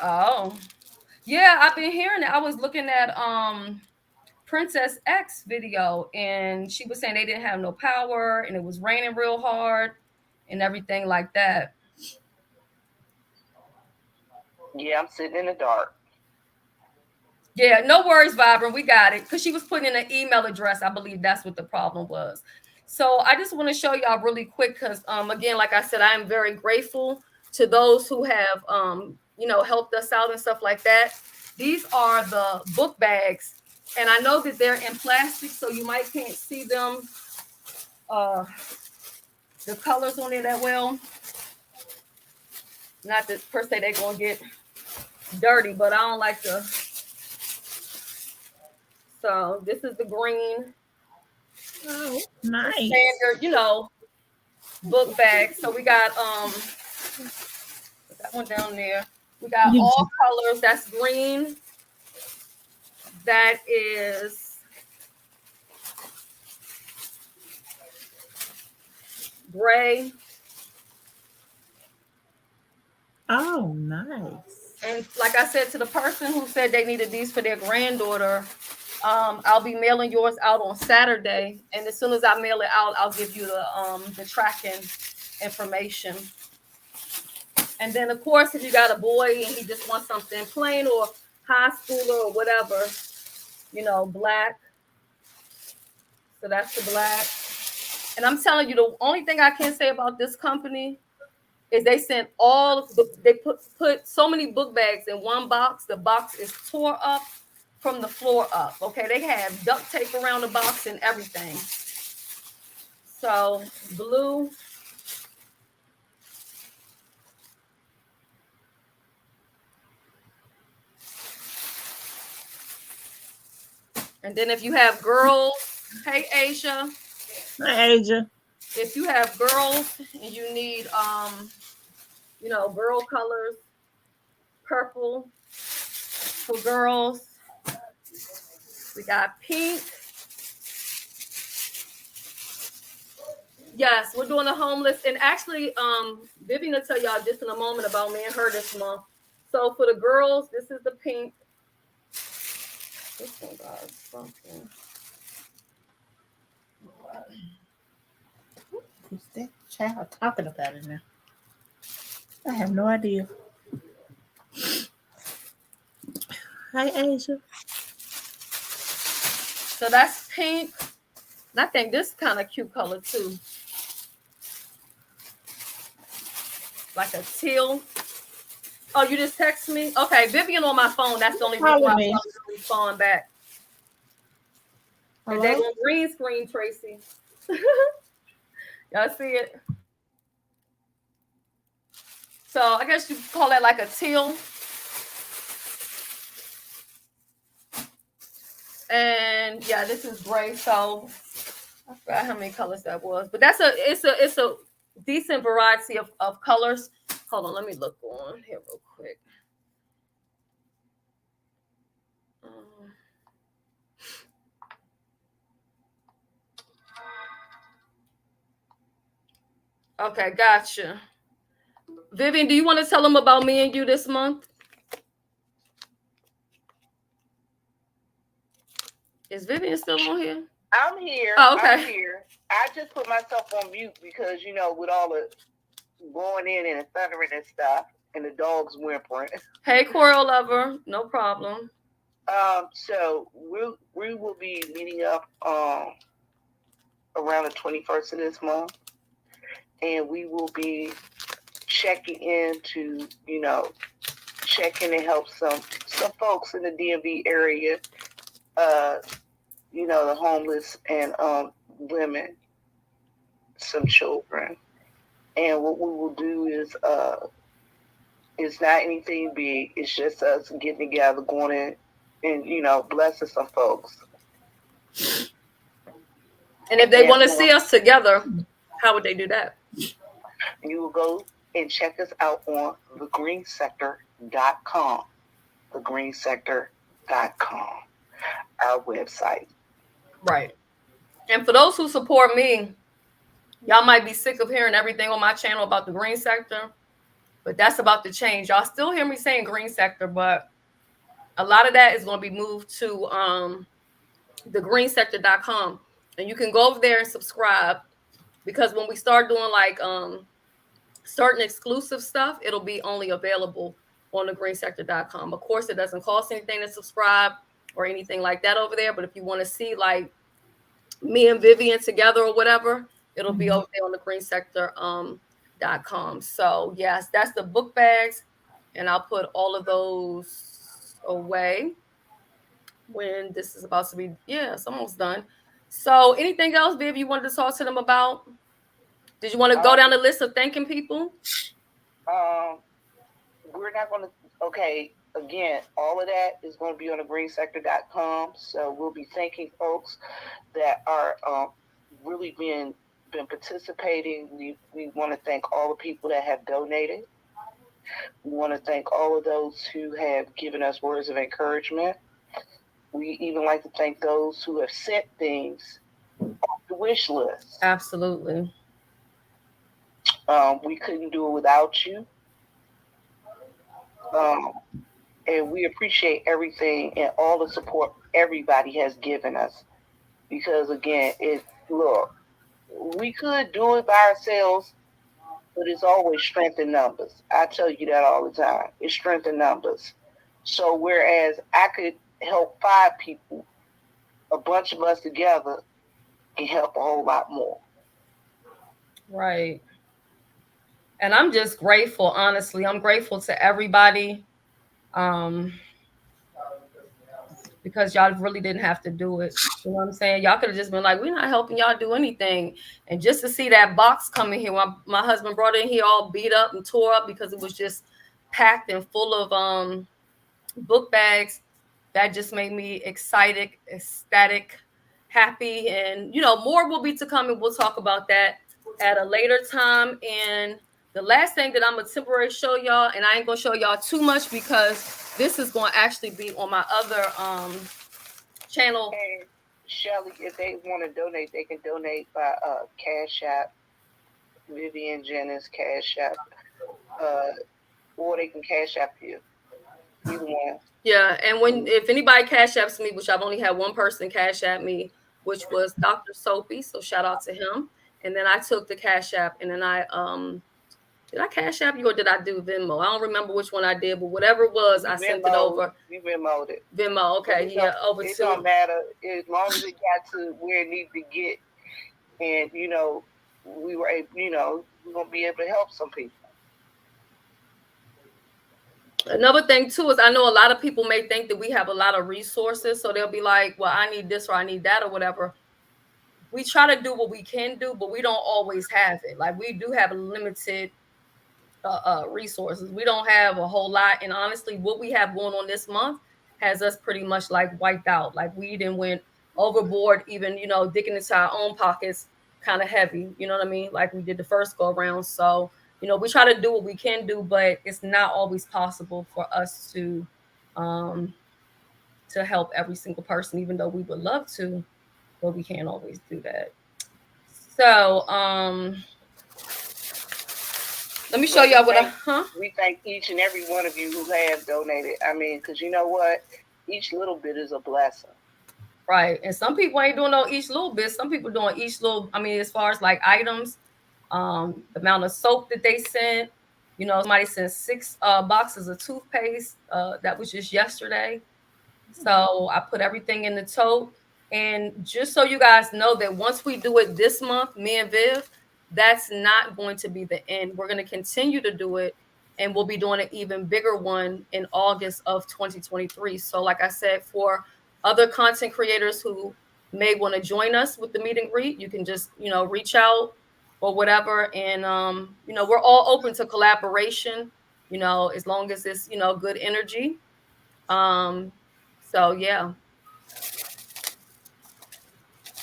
Oh. Yeah, I've been hearing it. I was looking at Princess X video and she was saying they didn't have no power and it was raining real hard and everything like that. Yeah, I'm sitting in the dark. Yeah, no worries, Vibrant. We got it. Because she was putting in an email address. I believe that's what the problem was. So I just want to show y'all really quick because, again, like I said, I am very grateful to those who have, helped us out and stuff like that. These are the book bags. And I know that they're in plastic, so you might can't see them, the colors on it that well. Not that per se they're going to get dirty, but I don't like to. So this is the green. Oh, nice. Standard, book bag. So we got put that one down there. We got all colors. That's green. That is gray. Oh, nice. And like I said to the person who said they needed these for their granddaughter, I'll be mailing yours out on Saturday, and as soon as I mail it out, I'll give you the tracking information. And then, of course, if you got a boy and he just wants something plain or high schooler or whatever, black. So that's the black. And I'm telling you, the only thing I can say about this company is they sent they put so many book bags in one box. The box is tore up from the floor up. Okay, they have duct tape around the box and everything. So blue. And then if you have girls, hey Asia. Hi, Asia. If you have girls and you need girl colors, purple for girls. We got pink. Yes, we're doing the homeless. And actually, Vivian will tell y'all just in a moment about me and her this month. So for the girls, this is the pink. This one got something. Who's that child talking about it now? I have no idea. Hi, Asia. So that's pink. And I think this kind of cute color too. Like a teal. Oh, you just text me? Okay, Vivian on my phone. That's the only reason why I'm respond back. And they're going to green screen, Tracy. Y'all see it? So I guess you call that like a teal. And yeah, this is gray. So I forgot how many colors that was, but it's a decent variety of colors. Hold on, let me look on here real quick. Okay, gotcha. Vivian, do you want to tell them about me and you this month? Is Vivian still on here? I'm here. Oh, okay. I'm here. I just put myself on mute because, with all the going in and thundering and stuff. and the dog's whimpering. Hey, Coral Lover, no problem. So we will be meeting up around the 21st of this month, and we will be checking in to, check in and help some folks in the DMV area, the homeless and women, some children. And what we will do is it's not anything big. It's just us getting together, going in and blessing some folks. And if they want to see us together, how would they do that? You will go and check us out on thegreensector.com. Thegreensector.com, our website. Right. And for those who support me, y'all might be sick of hearing everything on my channel about the green sector, but that's about to change. Y'all still hear me saying green sector, but a lot of that is going to be moved to thegreensector.com. And you can go over there and subscribe, because when we start doing like certain exclusive stuff, it'll be only available on thegreensector.com. Of course, it doesn't cost anything to subscribe or anything like that over there. But if you want to see like me and Vivian together or whatever, it'll be over there on thegreensector.com. So yes, that's the book bags. And I'll put all of those away when this is about to be, it's almost done. So anything else, Viv, you wanted to talk to them about? Did you want to go down the list of thanking people? We're not going to, okay, again, all of that is going to be on thegreensector.com. So we'll be thanking folks that are really been participating. We want to thank all the people that have donated. We want to thank all of those who have given us words of encouragement. We even like to thank those who have sent things off the wish list. Absolutely. We couldn't do it without you. And we appreciate everything and all the support everybody has given us. Because again, look, we could do it by ourselves, but it's always strength in numbers. I tell you that all the time. It's strength in numbers. So whereas I could help 5 people, a bunch of us together can help a whole lot more. Right. And I'm just grateful, honestly. I'm grateful to everybody, because y'all really didn't have to do it. You know what I'm saying? Y'all could have just been like, we're not helping y'all do anything. And just to see that box coming here, my husband brought it in here all beat up and tore up because it was just packed and full of book bags, that just made me excited, ecstatic, happy. And, more will be to come, and we'll talk about that at a later time. And the last thing that I'm going to temporarily show y'all, and I ain't going to show y'all too much because this is going to actually be on my other channel. And Shelly, if they want to donate, they can donate by CashApp, Vivian Jennings CashApp, or they can CashApp you. Either one. Yeah, and if anybody cash apps me, which I've only had one person cash app me, which was Dr. Soapy, so shout out to him. And then I took the cash app, and then I did I cash app you or did I do Venmo? I don't remember which one I did, but whatever it was, I sent it over. We Venmo'd it. Venmo, okay, yeah, over it to. It don't matter as long as it got to where it needed to get, and we were able, we're gonna be able to help some people. Another thing too is I know a lot of people may think that we have a lot of resources, so they'll be like, well, I need this or I need that or whatever. We try to do what we can do, but we don't always have it. Like, we do have limited resources. We don't have a whole lot. And honestly, what we have going on this month has us pretty much like wiped out. Like, we didn't went overboard, even, digging into our own pockets kind of heavy. You know what I mean? Like we did the first go around. So, we try to do what we can do, but it's not always possible for us to help every single person, even though we would love to, but we can't always do that. So, let me show y'all we thank each and every one of you who have donated. I mean, because you know what? Each little bit is a blessing. Right. And some people ain't doing no each little bit. Some people doing each little, as far as like items, the amount of soap that they sent, You know, somebody sent 6 boxes of toothpaste. That was just yesterday. So I put everything in the tote. And just so you guys know that once we do it this month, me and Viv, that's not going to be the end. We're going to continue to do it, and we'll be doing an even bigger one in August of 2023. So like I said, for other content creators who may want to join us with the meet and greet, you can just, you know, reach out or whatever. And, you know, we're all open to collaboration, you know, as long as it's, you know, good energy. So yeah.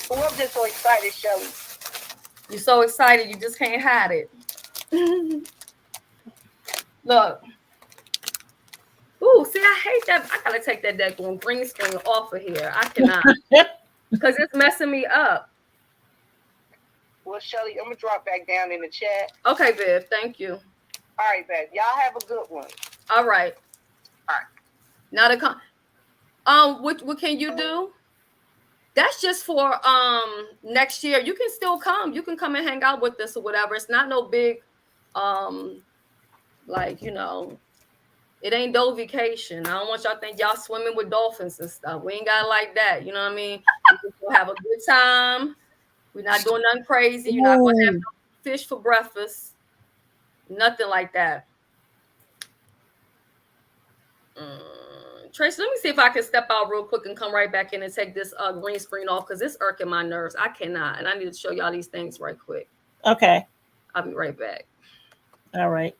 Well, I'm just so excited, Shelly. You're so excited, you just can't hide it. Look. Ooh, see, I hate that. I gotta take that daggone green screen off of here. I cannot. Because it's messing me up. Well, Shelly, I'm gonna drop back down in the chat. Okay, Viv, thank you. All right, babe. Y'all have a good one. All right. All right. Now what can you do? That's just for next year. You can still come. You can come and hang out with us or whatever. It's not no big like, you know, it ain't no vacation. I don't want y'all to think y'all swimming with dolphins and stuff. We ain't got it like that. You know what I mean? You can still have a good time. We're not doing nothing crazy. You're not going to have no fish for breakfast. Nothing like that. Tracy, let me see if I can step out real quick and come right back in and take this green screen off because it's irking my nerves. I cannot. And I need to show y'all these things right quick. Okay. I'll be right back. All right.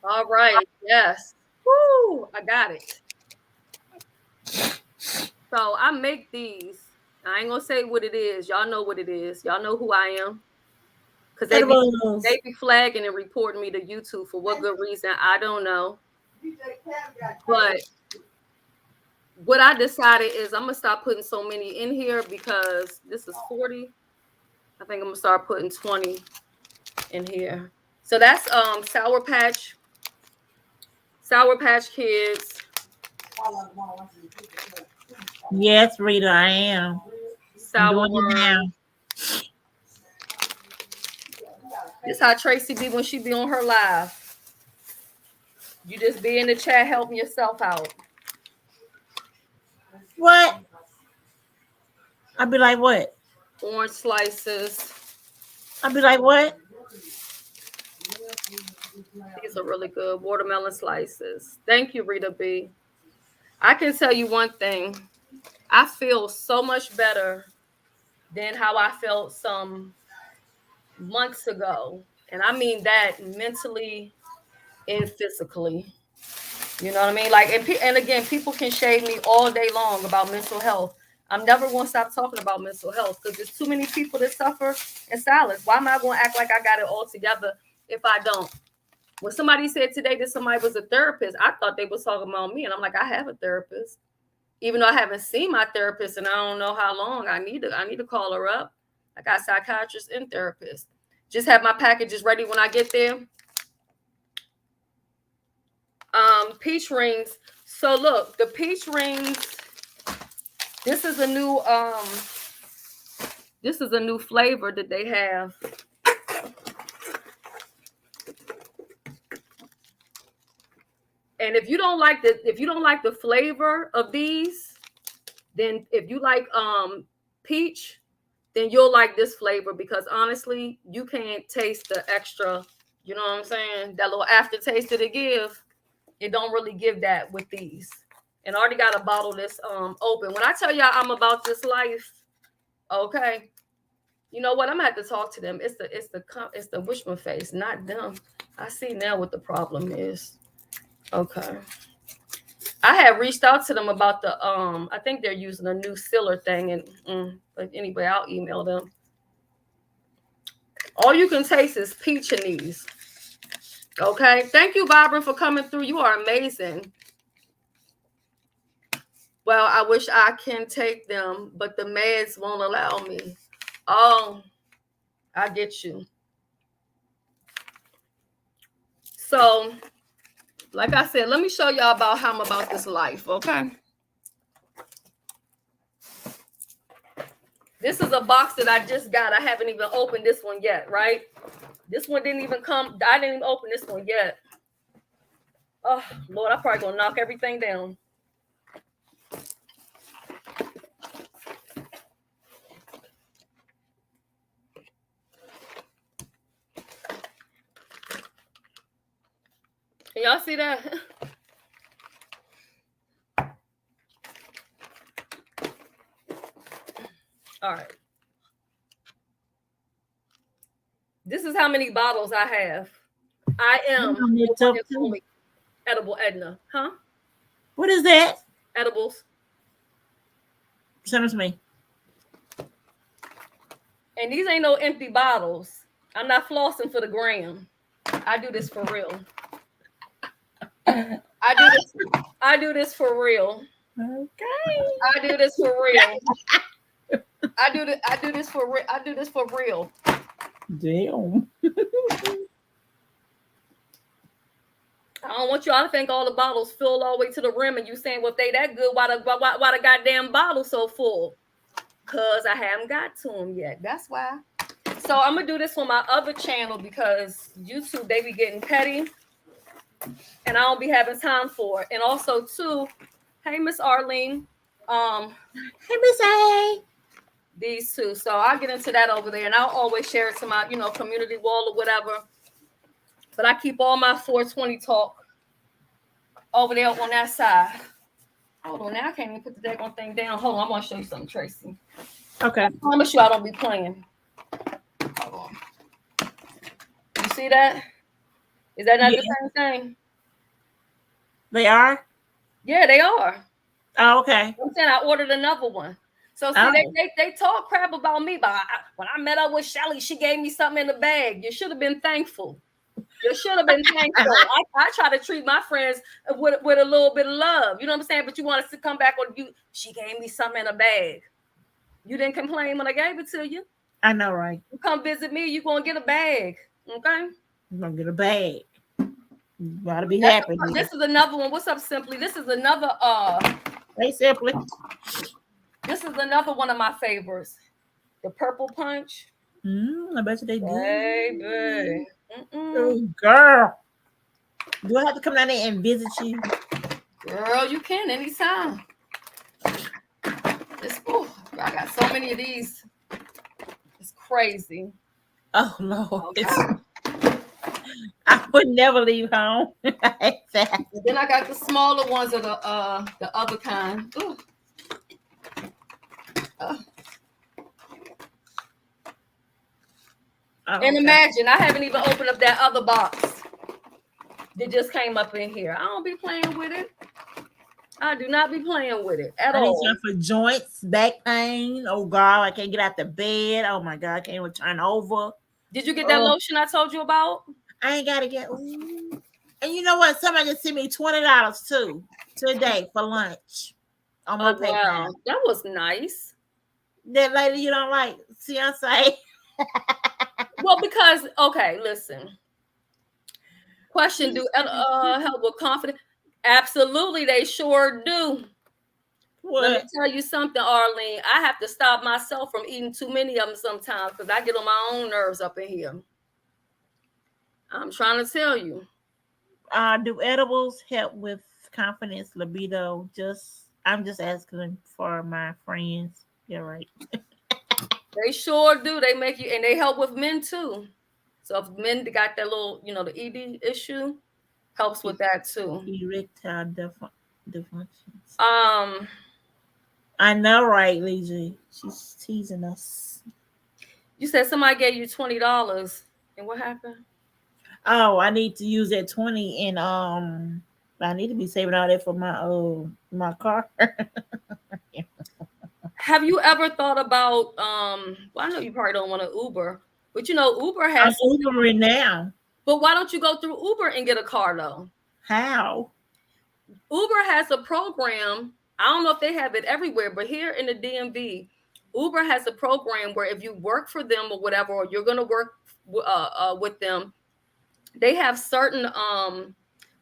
All right. Yes. Woo! I got it. So I make these. I ain't gonna say what it is. Y'all know what it is. Y'all know who I am. Because they be flagging and reporting me to YouTube for what good reason, I don't know. But what I decided is I'm gonna stop putting so many in here because this is 40. I think I'm gonna start putting 20 in here. So that's Sour Patch Kids. Yes, Rita, I am. Sour I'm doing it now. This how Tracy be when she be on her live. You just be in the chat helping yourself out. What? I'll be like, what? Orange slices. I'll be like, what? These are really good. Watermelon slices. Thank you, Rita B. I can tell you one thing. I feel so much better than how I felt some months ago. And I mean that mentally and physically. You know what I mean? Like, and again, people can shade me all day long about mental health. I'm never going to stop talking about mental health because there's too many people that suffer in silence. Why am I going to act like I got it all together if I don't? When somebody said today that somebody was a therapist, I thought they was talking about me. And I'm like, I have a therapist. Even though I haven't seen my therapist and I don't know how long, I need to call her up. I got psychiatrists and therapists. Just have my packages ready when I get there. Peach rings. So look, the peach rings. This is a new flavor that they have. And if you don't like the flavor of these, then if you like peach, then you'll like this flavor because honestly, you can't taste the extra, you know what I'm saying? That little aftertaste that it give, it don't really give that with these. And I already got a bottle that's open. When I tell y'all I'm about this life, okay, you know what? I'm gonna have to talk to them. It's the Wishman face, not them. I see now what the problem is. Okay. I had reached out to them about the I think they're using a new sealer thing, and but anyway, I'll email them. All you can taste is peach in these. Okay, thank you, Barbara, for coming through. You are amazing. Well, I wish I can take them, but the meds won't allow me. Oh, I get you. So, like I said, let me show y'all about how I'm about this life, okay? This is a box that I just got. I haven't even opened this one yet, right? This one didn't even come. I didn't even open this one yet. Oh, Lord, I'm probably going to knock everything down. Can y'all see that? All right. This is how many bottles I have. I am Edible Edna. Huh? What is that? Edibles. Send it to me. And these ain't no empty bottles. I'm not flossing for the gram. I do this for real. I do this for real. Okay. I do this for real. I do this for real. I do this for real. Damn. I don't want y'all to think all the bottles fill all the way to the rim and you saying, well, if they that good, why the goddamn bottle so full? Because I haven't got to them yet. That's why. So I'm going to do this on my other channel because YouTube, they be getting petty. And I don't be having time for it. And also, too, hey, Miss Arlene. Hey, Miss A. These two. So I'll get into that over there. And I'll always share it to my, community wall or whatever. But I keep all my 420 talk over there on that side. Hold on. Now I can't even put the daggone thing down. Hold on. I'm going to show you something, Tracy. Okay. I promise you I don't be playing. Hold on. You see that? Is that not the same thing? They are? Yeah, they are. Oh, okay. I'm saying I ordered another one. So see, they talk crap about me, but when I met up with Shelly, she gave me something in the bag. You should have been thankful. You should have been thankful. I try to treat my friends with a little bit of love. You know what I'm saying? But you want us to come back on you. She gave me something in a bag. You didn't complain when I gave it to you. I know, right? You come visit me, you're going to get a bag. Okay? You're going to get a bag. You got to be happy. This is another one. What's up, Simply? This is another Hey, Simply. This is another one of my favorites. The Purple Punch. I bet you they do. Baby. Oh, girl. Do I have to come down there and visit you? Girl, you can anytime. I got so many of these. It's crazy. Oh, no. Okay. I would never leave home. Then I got the smaller ones of the other kind. And imagine, I haven't even opened up that other box that just came up in here. I don't be playing with it. I do not be playing with it at all. I need for joints, back pain. Oh, God, I can't get out the bed. Oh, my God, I can't even turn over. Did you get that lotion I told you about? I ain't got to get. Ooh. And you know what? Somebody just sent me $20 too today for lunch on my PayPal. Wow. That was nice. That lady you don't like, fiance. Well, because listen. Question: do help with confidence? Absolutely, they sure do. What? Let me tell you something, Arlene. I have to stop myself from eating too many of them sometimes because I get on my own nerves up in here. I'm trying to tell you. Do edibles help with confidence, libido? I'm just asking for my friends. You're right. They sure do. They make you, and they help with men too. So if men got that little, the ED issue, helps with that too. Erectile dysfunctions. I know, right, Legion? She's teasing us. You said somebody gave you $20, and what happened? Oh, I need to use that 20 and I need to be saving all that for my car. Have you ever thought about well, I know you probably don't want to Uber, but Uber I'm has, Ubering now. but why don't you go through Uber and get a car though? How? Uber has a program. I don't know if they have it everywhere, but here in the DMV, Uber has a program where if you work for them or whatever, or you're going to work with them, they have certain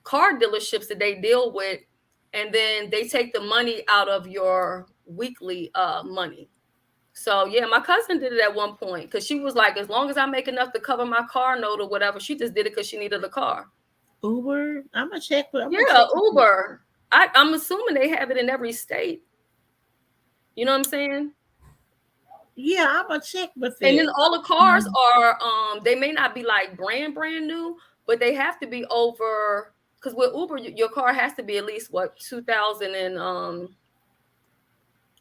car dealerships that they deal with, and then they take the money out of your weekly money. So yeah, my cousin did it at one point because she was like, as long as I make enough to cover my car note or whatever, she just did it because she needed a car. Uber? I'm gonna check. Yeah, Uber. I'm assuming they have it in every state. You know what I'm saying? Yeah, I'm gonna check with And it. then all the cars are they may not be like brand new, but they have to be over, because with Uber your car has to be at least what 2000 and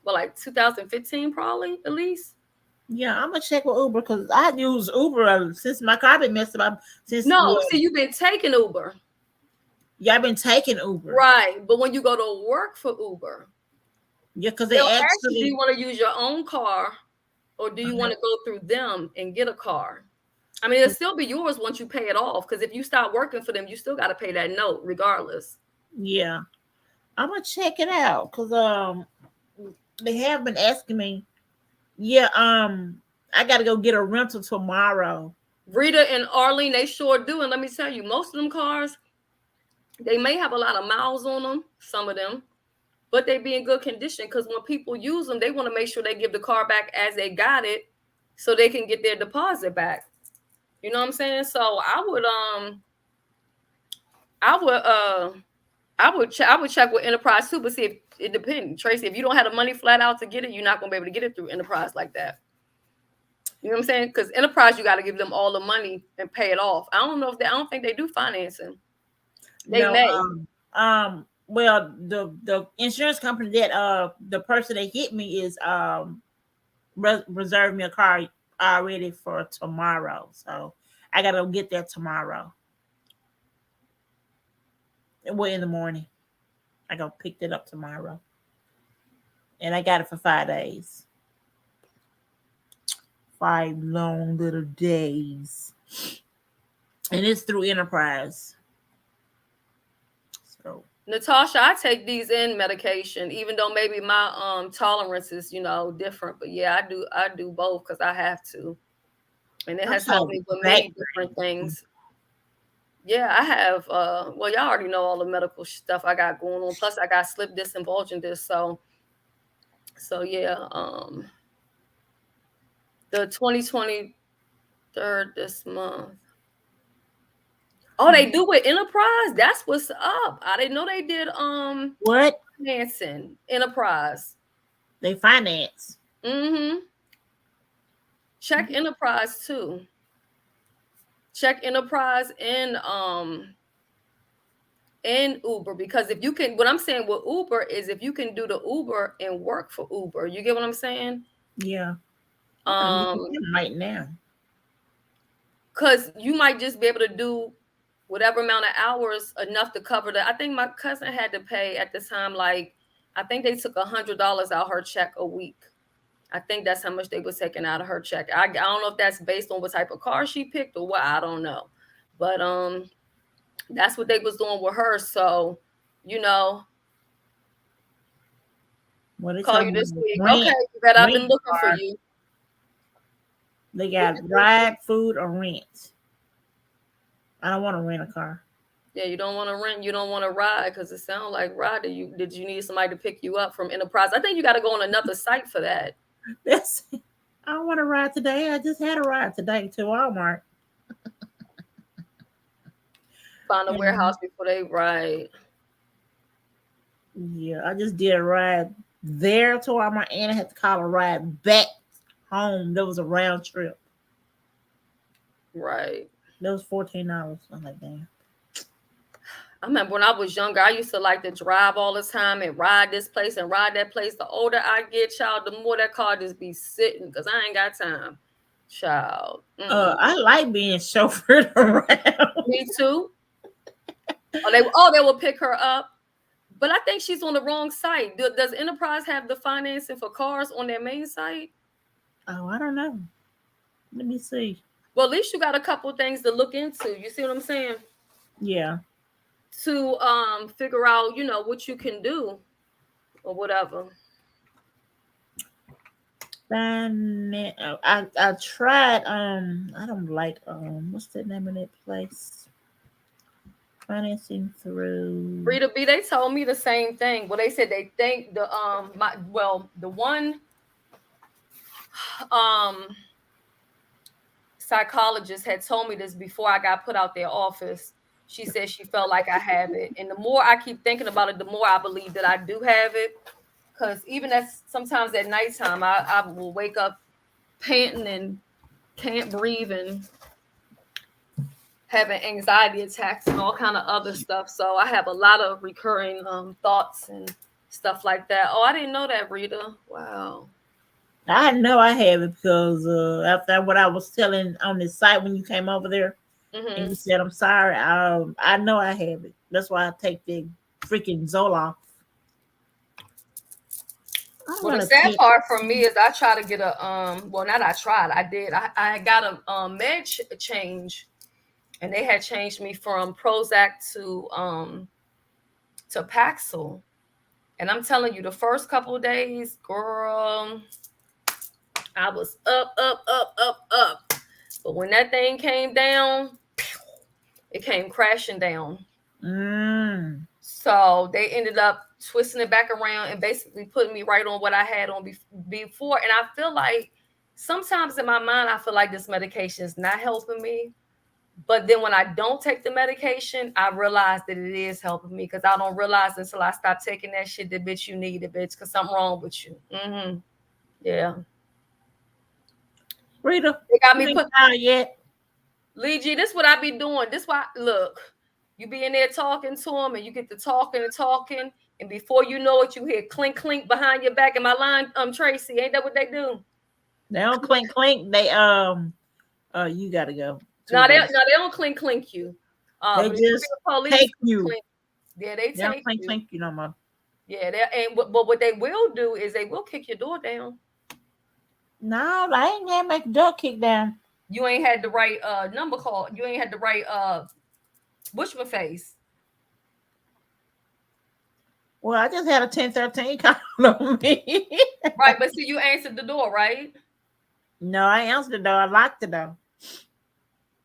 well, like 2015 probably at least. Yeah, I'm gonna check with Uber because I use Uber since my car been messed up. No, see, you've been taking Uber. Yeah, I've been taking Uber. Right, but when you go to work for Uber, yeah, because they'll they ask you, do actually you want to use your own car or do you want to go through them and get a car? I mean, it'll still be yours once you pay it off, because if you start working for them, you still got to pay that note regardless. Yeah, I'm gonna check it out because they have been asking me. Yeah, I gotta go get a rental tomorrow. Rita and Arlene, they sure do. And let me tell you, most of them cars, they may have a lot of miles on them, some of them, but they be in good condition, because when people use them, they want to make sure they give the car back as they got it so they can get their deposit back. You know what I'm saying? So I would check with Enterprise too, but see, if it depends, Tracy. If you don't have the money flat out to get it, you're not gonna be able to get it through Enterprise like that. You know what I'm saying? Because Enterprise, you got to give them all the money and pay it off. I don't think they do financing. They may. Well, the insurance company that the person that hit me is reserved me a car already for tomorrow, so I gotta go get that tomorrow. Well, in the morning, I go pick it up tomorrow, and I got it for 5 days. 5 long little days, and it's through Enterprise. So Natasha, I take these in medication, even though maybe my tolerance is different. But yeah, I do both because I have to, and it has helped me with many different things. Yeah, I have. Well, y'all already know all the medical stuff I got going on. Plus, I got slip disc and bulging disc. So yeah. The 2023 this month. Oh, they do with Enterprise? That's what's up. I didn't know they did what? Financing. Enterprise. They finance. Mm-hmm. Check Enterprise too. Check Enterprise and Uber, because if you can, what I'm saying with Uber is if you can do the Uber and work for Uber, you get what I'm saying? Yeah. Right now. Because you might just be able to do whatever amount of hours enough to cover that. I think my cousin had to pay at the time, like, I think they took $100 out her check a week. I think that's how much they was taking out of her check. I don't know if that's based on what type of car she picked or what. I don't know. But that's what they was doing with her. So, call you this week. Okay, you bet I've been looking for you. They got ride, food, or rent. I don't want to rent a car. Yeah, you don't want to rent. You don't want to ride, because it sounds like ride. Did you need somebody to pick you up from Enterprise? I think you got to go on another site for that. I don't want to ride today. I just had a ride today to Walmart. Find a warehouse before they ride. Yeah, I just did a ride there to Walmart, and I had to call a ride back home. That was a round trip. Right. That was $14. I'm like, damn. I remember when I was younger, I used to like to drive all the time and ride this place and ride that place. The older I get, child, the more that car just be sitting, because I ain't got time, child. I like being chauffeured around. Me too. They will pick her up. But I think she's on the wrong site. Does Enterprise have the financing for cars on their main site? Oh, I don't know. Let me see. Well, at least you got a couple things to look into. You see what I'm saying? Yeah. To figure out, what you can do or whatever. I tried. I don't like. What's the name of that place? Financing through. Rita B, they told me the same thing. Well, they said they think the one psychologist had told me this before I got put out their office. She said she felt like I have it, and the more I keep thinking about it, the more I believe that I do have it. Because even sometimes at nighttime, I will wake up panting and can't breathe and having anxiety attacks and all kind of other stuff. So I have a lot of recurring thoughts and stuff like that. Oh, I didn't know that, Rita. Wow. I know I have it because after what I was telling on the site when you came over there, and you said I'm sorry, I know I have it. That's why I take the freaking Zoloft. Well, the sad part for me is I try to get a well, not I tried, I did. I got a med change, and they had changed me from Prozac to Paxil. And I'm telling you, the first couple of days, girl, I was up. But when that thing came down, it came crashing down. So they ended up twisting it back around and basically putting me right on what I had on before. And I feel like sometimes in my mind, I feel like this medication is not helping me. But then when I don't take the medication, I realize that it is helping me, because I don't realize until I stop taking that shit that, bitch, you need it, bitch, because something wrong with you. Yeah. Rita, they got me put out yet. Lee G, this is what I be doing. This why, look, you be in there talking to them, and you get to talking, and before you know it, you hear clink clink behind your back. Am I lying, Tracy? Ain't that what they do? They don't clink clink. They you gotta go. No, they don't clink clink you. They just take you. Yeah, they take you. Clink you no more. Yeah, but what they will do is they will kick your door down. No, I ain't had my door kicked down. You ain't had the right number call. You ain't had the right Bushman face. Well, I just had a 1013 call on me. Right, but see, you answered the door, right? No, I answered the door. I locked the door,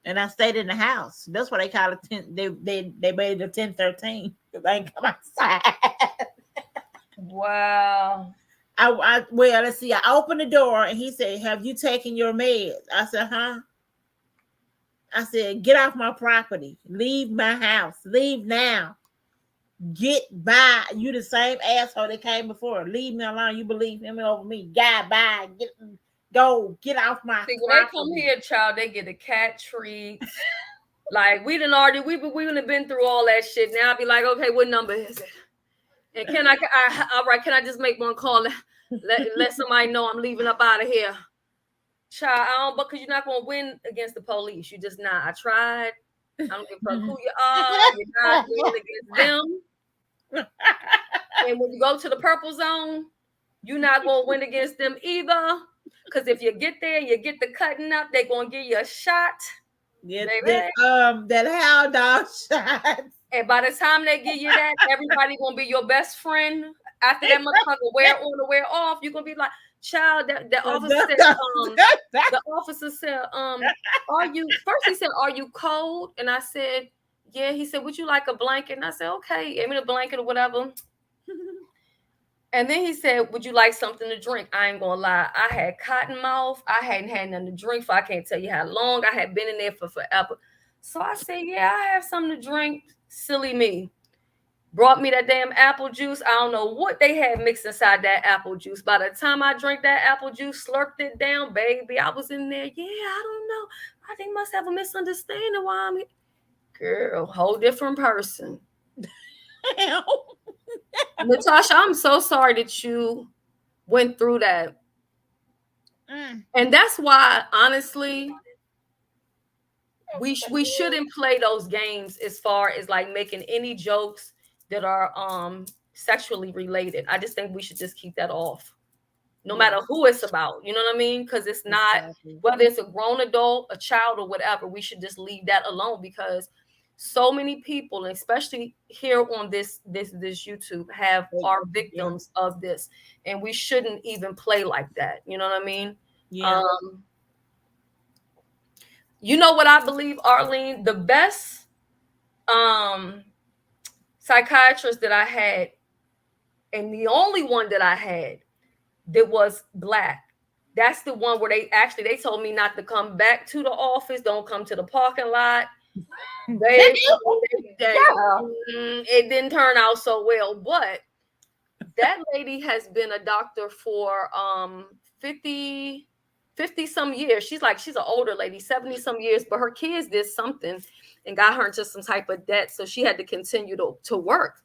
and I stayed in the house. That's what they call it. They made it a 1013 because I ain't come outside. Wow. Well, let's see. I opened the door and he said, "Have you taken your meds?" I said, "Huh?" I said, "Get off my property. Leave my house. Leave now. Get by. You the same asshole that came before. Leave me alone. You believe him over me. God, bye. Get off my property." When they come here, child, they get a cat treat. Like, we done already, we have been through all that shit. Now I'll be like, okay, what number is it? And can I just make one call? Let somebody know I'm leaving up out of here. Child, because you're not going to win against the police. You just not. I tried. I don't give a fuck who you are. You're not winning against them. And when you go to the purple zone, you're not going to win against them either. Because if you get there, you get the cutting up, they're going to give you a shot. That hound dog shot. And by the time they give you that, everybody gonna be your best friend. After that motherfucker wear on or wear off, you're gonna be like, child, the officer said, are you, first he said, "Are you cold?" And I said, "Yeah." He said, "Would you like a blanket?" And I said, "Okay." Gave me the blanket or whatever. And then he said, "Would you like something to drink?" I ain't gonna lie, I had cotton mouth. I hadn't had nothing to drink for I can't tell you how long. I had been in there for forever. So I said, "Yeah, I have something to drink." Silly me. Brought me that damn apple juice. I don't know what they had mixed inside that apple juice. By the time I drank that apple juice, slurped it down, baby, I was in there. Yeah, I don't know. I think must have a misunderstanding why I'm here. Girl, whole different person. Natasha, I'm so sorry that you went through that. And that's why, honestly, we shouldn't play those games as far as like making any jokes that are sexually related. I just think we should just keep that off. No matter who it's about, you know what I mean? Because it's not, Exactly. whether it's a grown adult, a child, or whatever, we should just leave that alone, because so many people, and especially here on this YouTube, are victims of this, and we shouldn't even play like that. You know what I mean? Yeah. You know what I believe, Arlene? The best psychiatrist that I had, and the only one that I had that was Black. That's the one where they told me not to come back to the office. Don't come to the parking lot. It didn't turn out so well, but that lady has been a doctor for 50 some years. She's an older lady, 70 some years, but her kids did something and got her into some type of debt, so she had to continue to work.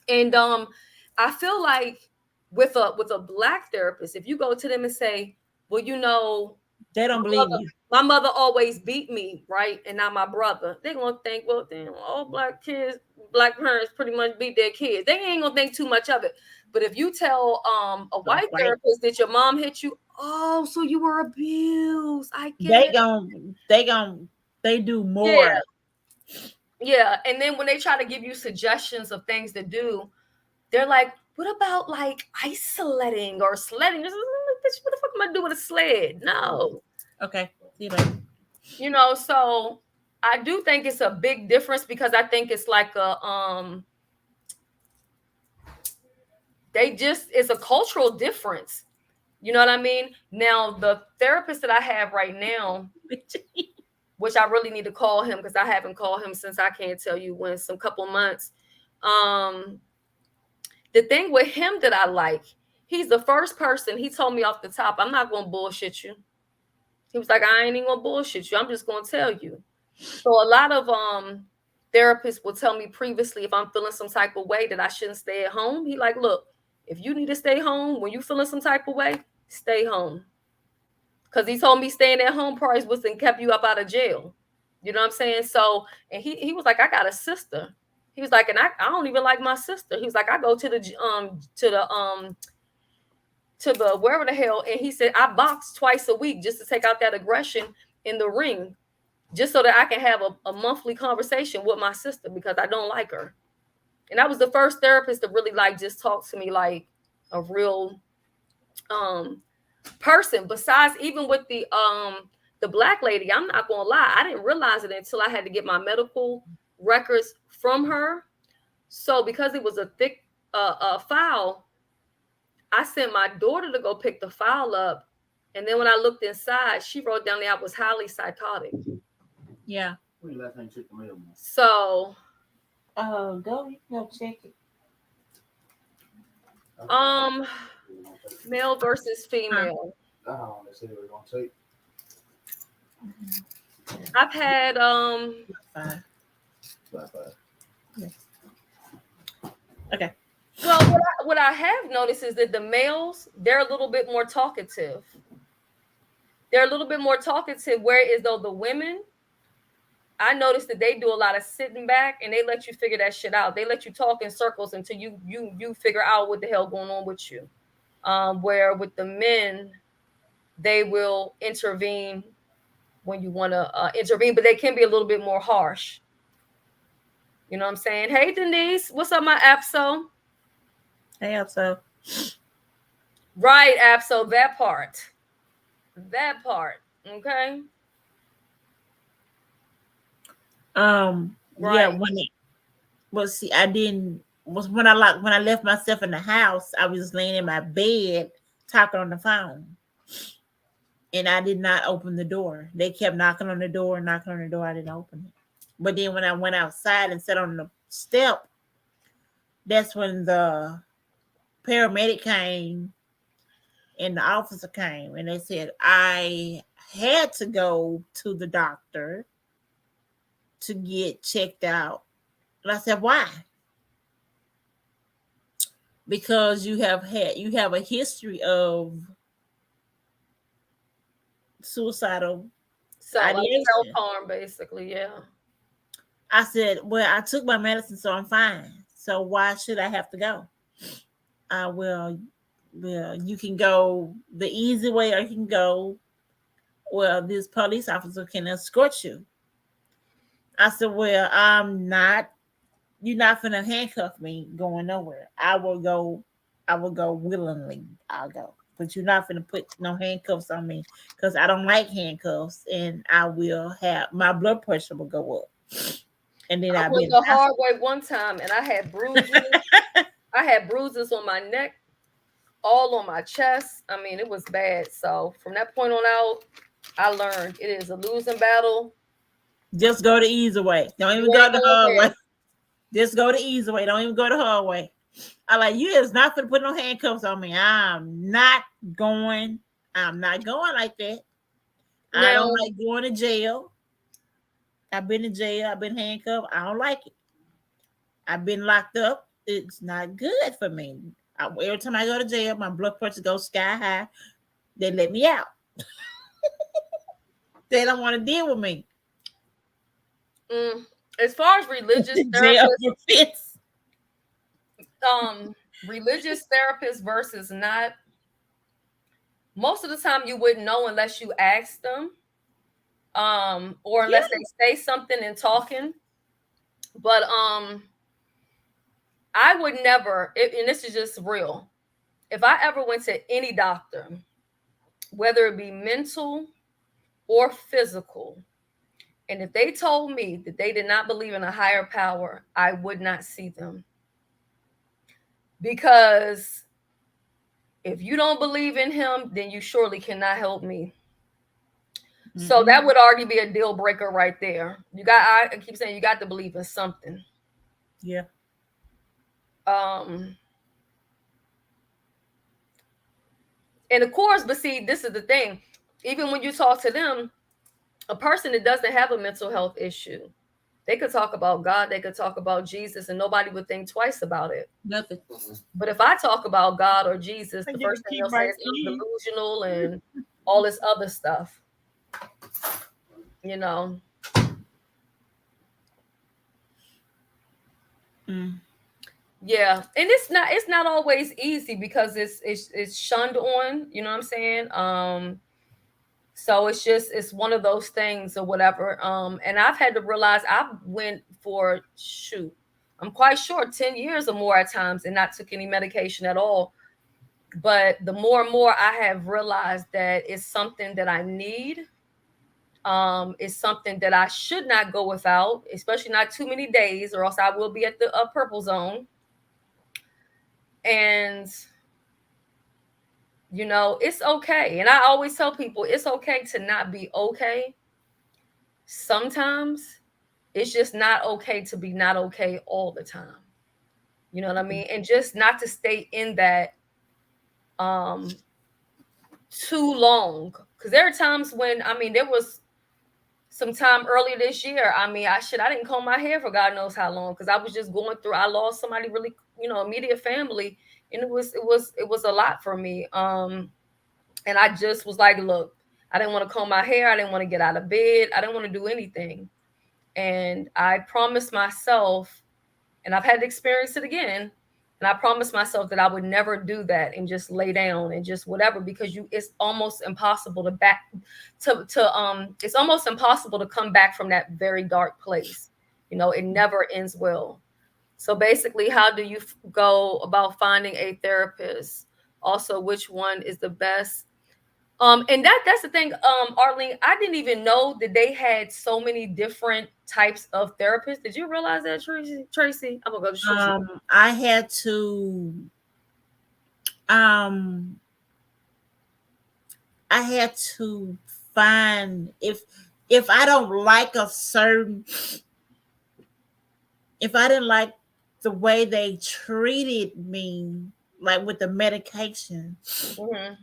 And I feel like with a Black therapist, if you go to them and say, well, you know, they don't believe you. My mother always beat me, right? And not my brother. They're going to think, well, damn, all Black parents pretty much beat their kids. They ain't going to think too much of it. But if you tell a white therapist that your mom hit you, oh, so you were abused. I get they do more. Yeah. And then when they try to give you suggestions of things to do, they're like, what about like ice sledding or sledding? What the fuck am I doing with a sled? No. Okay. See you later. You know, so I do think it's a big difference, because I think it's like it's a cultural difference. You know what I mean? Now, the therapist that I have right now, which I really need to call him, because I haven't called him since, I can't tell you when, some couple months. The thing with him that I like, he's the first person, he told me off the top, I'm not going to bullshit you. He was like, I ain't even going to bullshit you. I'm just going to tell you. So a lot of therapists will tell me previously, if I'm feeling some type of way, that I shouldn't stay at home. He like, look, if you need to stay home when you feeling some type of way, stay home. Because he told me staying at home probably wasn't kept you up out of jail. You know what I'm saying? So, and he was like, I got a sister. He was like, and I don't even like my sister. He was like, I go to the wherever the hell, and he said, I box twice a week just to take out that aggression in the ring, just so that I can have a monthly conversation with my sister, because I don't like her. And I was the first therapist to really like just talk to me like a real person. Besides, even with the Black lady, I'm not gonna lie, I didn't realize it until I had to get my medical records from her. So because it was a thick file, I sent my daughter to go pick the file up, and then when I looked inside, she wrote down that I was highly psychotic. Yeah. So go check it. Male versus female. I've had Okay. Well, what I have noticed is that the males, they're a little bit more talkative. Whereas though the women, I noticed that they do a lot of sitting back, and they let you figure that shit out. They let you talk in circles until you figure out what the hell going on with you. Where with the men, they will intervene when you want to intervene, but they can be a little bit more harsh. You know what I'm saying? Hey, Denise, what's up, my Apso? Hey, Apso. Right, Apso, that part. Okay. Right. Yeah, when I left myself in the house, I was laying in my bed talking on the phone, and I did not open the door. They kept knocking on the door. I didn't open it. But then when I went outside and sat on the step, that's when the paramedic came and the officer came, and they said I had to go to the doctor to get checked out. And I said, why? Because you have a history of suicidal Ideation. self-harm, basically, yeah. I said, well, I took my medicine, so I'm fine. So why should I have to go? Well, you can go the easy way, or you can go, well, this police officer can escort you. I said, well, you're not gonna handcuff me going nowhere. I will go willingly. I'll go. But you're not gonna put no handcuffs on me because I don't like handcuffs, and I will have my blood pressure will go up. And then I I'll be went in the the hard hospital. way one time, and I had bruises. I had bruises on my neck, all on my chest. I mean, it was bad. So from that point on out, I learned it is a losing battle. Just go the easy way. Don't even You go ain't the gonna hard win. way. Just go the easy way. Don't even go the hard way. I like, you is not gonna put no handcuffs on me. I'm not going. I'm not going like that. I Now, don't like going to jail. I've been in jail. I've been handcuffed. I don't like it. I've been locked up. It's not good for me. Every time I go to jail, my blood pressure goes sky high. They let me out. They don't want to deal with me. as far as religious Jail therapists, for fits. religious therapists versus not, most of the time you wouldn't know unless you ask them, or Yeah. unless they say something in talking. But I would never, and this is just real, if I ever went to any doctor, whether it be mental or physical, and if they told me that they did not believe in a higher power, I would not see them. Because if you don't believe in him, then you surely cannot help me. So that would already be a deal breaker right there. I keep saying you got to believe in something. Yeah. And of course, but see, this is the thing. Even when you talk to them, a person that doesn't have a mental health issue, they could talk about God, they could talk about Jesus, and nobody would think twice about it. Nothing. But if I talk about God or Jesus, the first thing they'll say is I'm delusional and all this other stuff. You know. Yeah, and it's not always easy because it's shunned on, you know what I'm saying? So it's one of those things or whatever. And I've had to realize I went for I'm quite sure 10 years or more at times and not took any medication at all. But the more and more I have realized that it's something that I need. It's something that I should not go without, especially not too many days, or else I will be at the purple zone. And it's okay. And I always tell people it's okay to not be okay. Sometimes it's just not okay to be not okay all the time. You know what I mean? And just not to stay in that too long. Because there are times when, there was some time earlier this year. I didn't comb my hair for God knows how long, because I was just going through, I lost somebody really, immediate family. And it was a lot for me. And I just was like, look, I didn't want to comb my hair. I didn't want to get out of bed. I didn't want to do anything. And I promised myself, and I've had to experience it again, and I promised myself that I would never do that and just lay down and just whatever, because it's almost impossible it's almost impossible to come back from that very dark place. It never ends well. So basically, how do you go about finding a therapist? Also, which one is the best? And that's the thing, Arlene, I didn't even know that they had so many different types of therapists. Did you realize that, Tracy? I'm gonna go to Tracy. I had to find, if I don't like if I didn't like the way they treated me, like with the medication,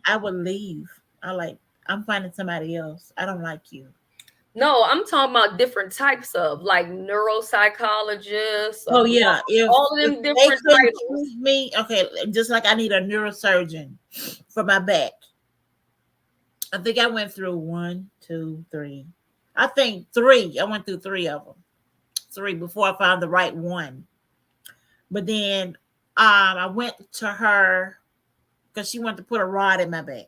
I would leave. I'm finding somebody else. I don't like you. No, I'm talking about different types of, like, neuropsychologists. Oh yeah, all of them different titles. Me, okay, just like I need a neurosurgeon for my back. I think I went through 1, 2, 3, I think 3. I went through 3 of them. 3 before I found the right one. But then I went to her because she wanted to put a rod in my back.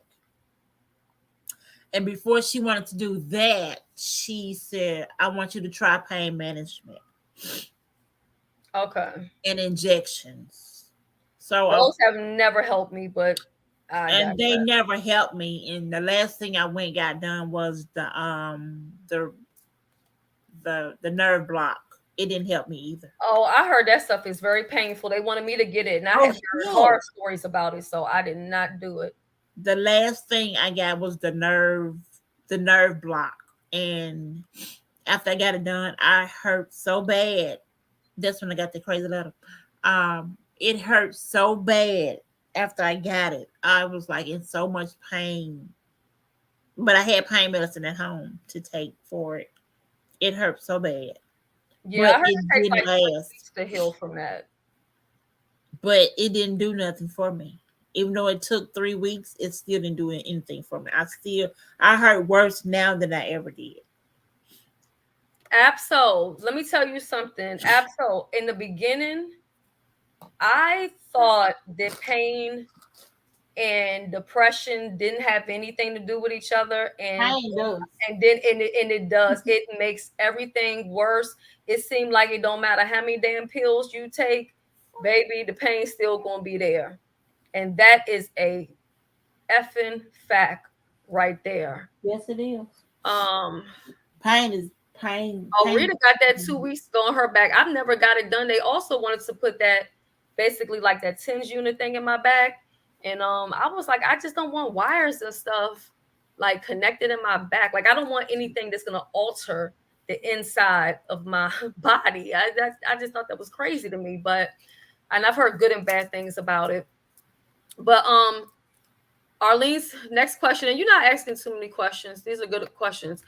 And before she wanted to do that, she said, I want you to try pain management. Okay. And injections. So Those have never helped me, but I and they digress. never helped me. And the last thing I went got done was the nerve block. It didn't help me either. Oh, I heard that stuff is very painful. They wanted me to get it, and I Oh, have heard yeah. horror stories about it, so I did not do it. The last thing I got was the nerve block. And after I got it done, I hurt so bad. That's when I got the crazy letter. It hurt so bad after I got it. I was like in so much pain. But I had pain medicine at home to take for it. It hurt so bad. Yeah, But I heard it it takes didn't like 3 last. weeks to heal from that. But it didn't do nothing for me. Even though it took 3 weeks, it still didn't do anything for me. I hurt worse now than I ever did. Absol, let me tell you something. Absol, in the beginning, I thought that pain and depression didn't have anything to do with each other, and Pain does. it does. It makes everything worse. It seemed like it don't matter how many damn pills you take, baby, the pain's still gonna be there, and that is a effing fact right there. Yes, it is. Um, Pain is pain. Oh, Pain. Rita got that 2 weeks ago on her back. I've never got it done. They also wanted to put that basically like that TENS unit thing in my back. And I was like, I just don't want wires and stuff like connected in my back. Like I don't want anything that's gonna alter the inside of my body. I just thought that was crazy to me. But and I've heard good and bad things about it. But Arlene's next question, and you're not asking too many questions. These are good questions.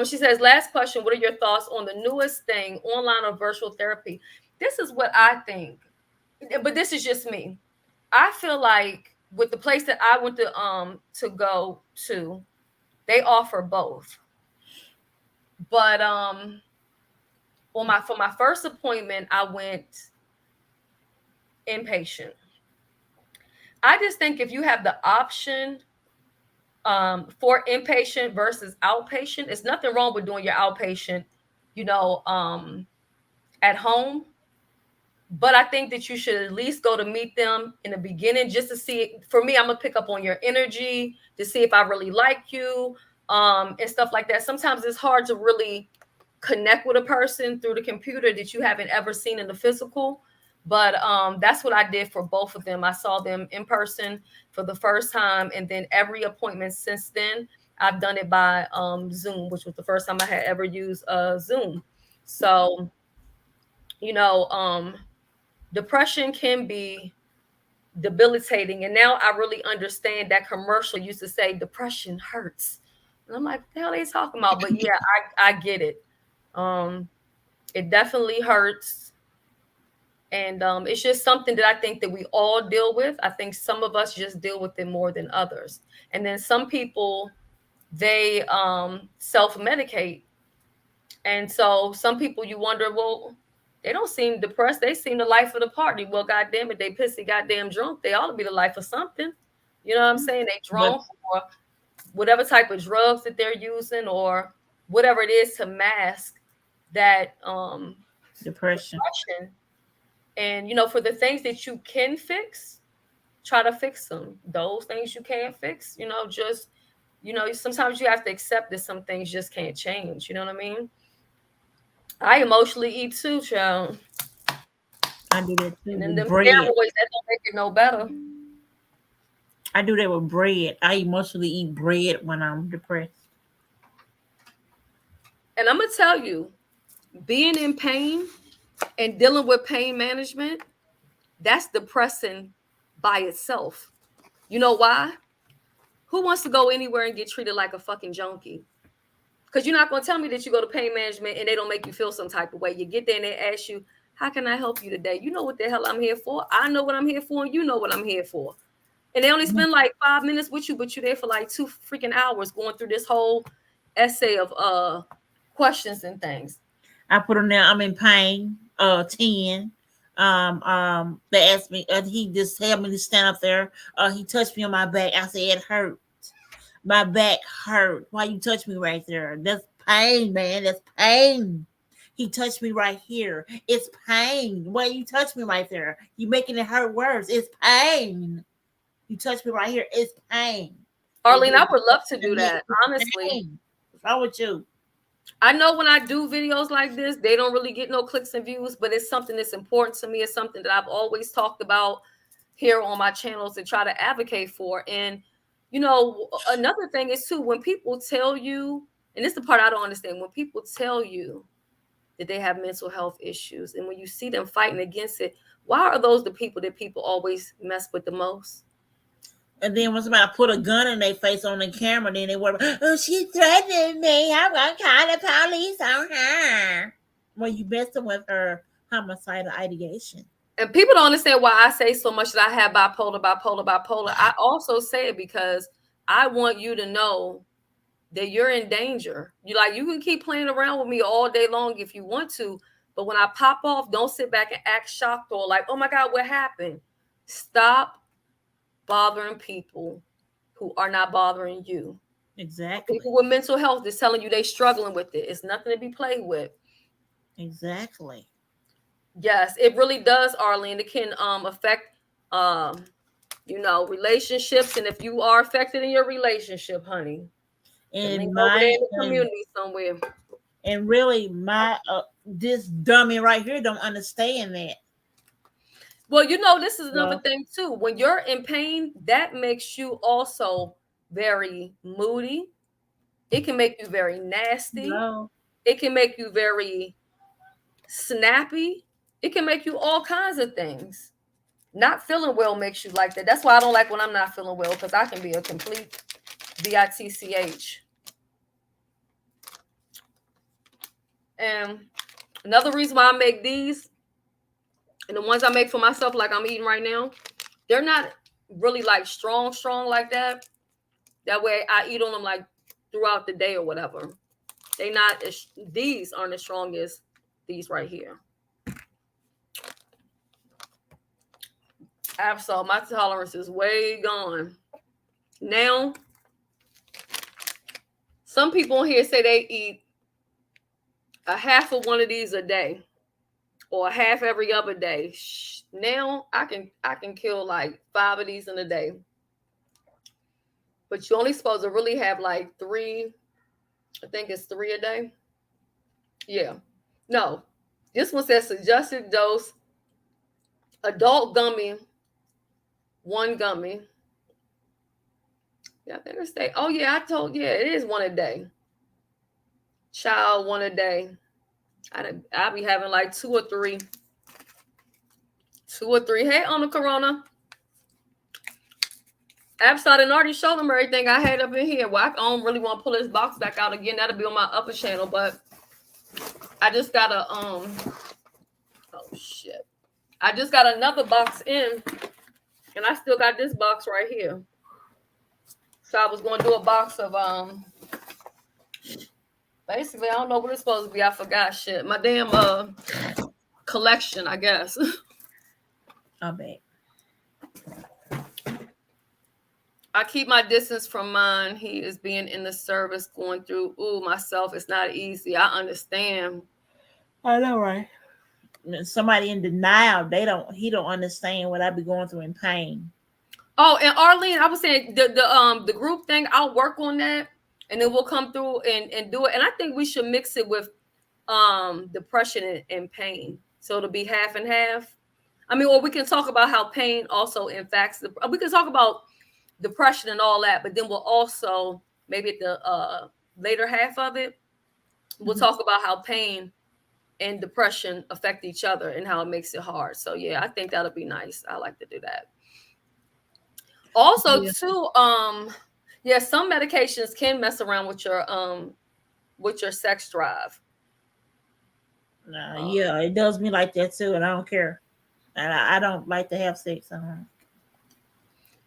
She says, last question, what are your thoughts on the newest thing, online or virtual therapy? This is what I think, but this is just me. I feel like with the place that I went to go to, they offer both. But for my first appointment, I went inpatient. I just think if you have the option for inpatient versus outpatient, it's nothing wrong with doing your outpatient, at home. But I think that you should at least go to meet them in the beginning just to see. For me, I'm gonna pick up on your energy to see if I really like you, and stuff like that. Sometimes it's hard to really connect with a person through the computer that you haven't ever seen in the physical. But that's what I did for both of them. I saw them in person for the first time, and then every appointment since then, I've done it by Zoom, which was the first time I had ever used Zoom. So, depression can be debilitating. And now I really understand that commercial used to say depression hurts. And I'm like, what the hell are they talking about? But yeah, I get it. It definitely hurts. And it's just something that I think that we all deal with. I think some of us just deal with it more than others. And then some people, they self-medicate. And so some people you wonder, well, they don't seem depressed. They seem the life of the party. Well, goddamn it, they pissy goddamn drunk. They ought to be the life of something. You know what I'm saying? They drunk or whatever type of drugs that they're using or whatever it is to mask that Depression. And for the things that you can fix, try to fix them. Those things you can't fix, just sometimes you have to accept that some things just can't change. You know what I mean? I emotionally eat too, child. I do that too. And then With them bread. steroids, that don't make it no better. I do that with bread. I emotionally eat bread when I'm depressed. And I'm gonna tell you, being in pain and dealing with pain management, that's depressing by itself. You know why? Who wants to go anywhere and get treated like a fucking junkie? Because you're not going to tell me that you go to pain management and they don't make you feel some type of way. You get there and they ask you, how can I help you today? You know what the hell I'm here for. I know what I'm here for, and you know what I'm here for. And they only spend like 5 minutes with you, but you're there for like 2 freaking hours going through this whole essay of questions and things. I put on there, I'm in pain. 10. They asked me, he just had me to stand up there. He touched me on my back. I said, it hurt. My back hurt. Why you touch me right there? That's pain, man. That's pain. He touched me right here. It's pain. Why you touch me right there? You making it hurt worse. It's pain. You touch me right here. It's pain. Arlene, I would love to do that. Honestly, pain. What's wrong with you? I know when I do videos like this, they don't really get no clicks and views, but it's something that's important to me. It's something that I've always talked about here on my channels to try to advocate for. And, you know, another thing is too, when people tell you, and this is the part I don't understand, when people tell you that they have mental health issues, and when you see them fighting against it, why are those the people that people always mess with the most? And then when somebody put a gun in their face on the camera, then they were, oh, she threatened me. I'm going to call the police on her. Well, you messing with her homicidal ideation. And people don't understand why I say so much that I have bipolar. I also say it because I want you to know that you're in danger. You can keep playing around with me all day long if you want to, but when I pop off, don't sit back and act shocked or like, oh my God, what happened? Stop bothering people who are not bothering you. Exactly. People with mental health is telling you they struggling with it. It's nothing to be played with. Exactly. Yes, it really does, Arlene. It can affect relationships, and if you are affected in your relationship, honey, and over there in the community somewhere. And really, this dummy right here don't understand that. Well, this is another thing too. When you're in pain, that makes you also very moody. It can make you very nasty. No. It can make you very snappy. It can make you all kinds of things. Not feeling well makes you like that. That's why I don't like when I'm not feeling well, because I can be a complete bitch. And another reason why I make these, and the ones I make for myself, like I'm eating right now, they're not really like strong like that. That way I eat on them like throughout the day or whatever. These aren't as strong as these right here. Absolutely, my tolerance is way gone. Now, some people here say they eat a half of one of these a day, or a half every other day. Now I can kill like 5 of these in a day. But you're only supposed to really have like 3. I think it's 3 a day. Yeah. No. This one says suggested dose. Adult gummy. 1 gummy. Yeah, I think it's day. Oh yeah, it is 1 a day. Child 1 a day. I'll be having like 2 or 3. 2 or 3. Hey, on the Corona. Abside and already showed them everything I had up in here. Well, I don't really want to pull this box back out again. That'll be on my upper channel, but I just got oh shit. I just got another box in, and I still got this box right here. So I was going to do a box of basically, I don't know what it's supposed to be. I forgot shit. My damn collection, I guess. I bet. I keep my distance from mine. He is being in the service, going through myself. It's not easy. I understand. I know, right? Somebody in denial, he don't understand what I be going through in pain. Oh, and Arlene, I was saying the group thing, I'll work on that, and then we'll come through and do it. And I think we should mix it with depression and pain. So it'll be half and half. I mean, or we can talk about how pain also impacts we can talk about depression and all that, but then we'll also, maybe at the later half of it, we'll talk about how pain and depression affect each other and how it makes it hard. So yeah, I think that'll be nice. I like to do that. Also, too, some medications can mess around with your sex drive. Yeah, it does me like that too, and I don't care. And I don't like to have sex.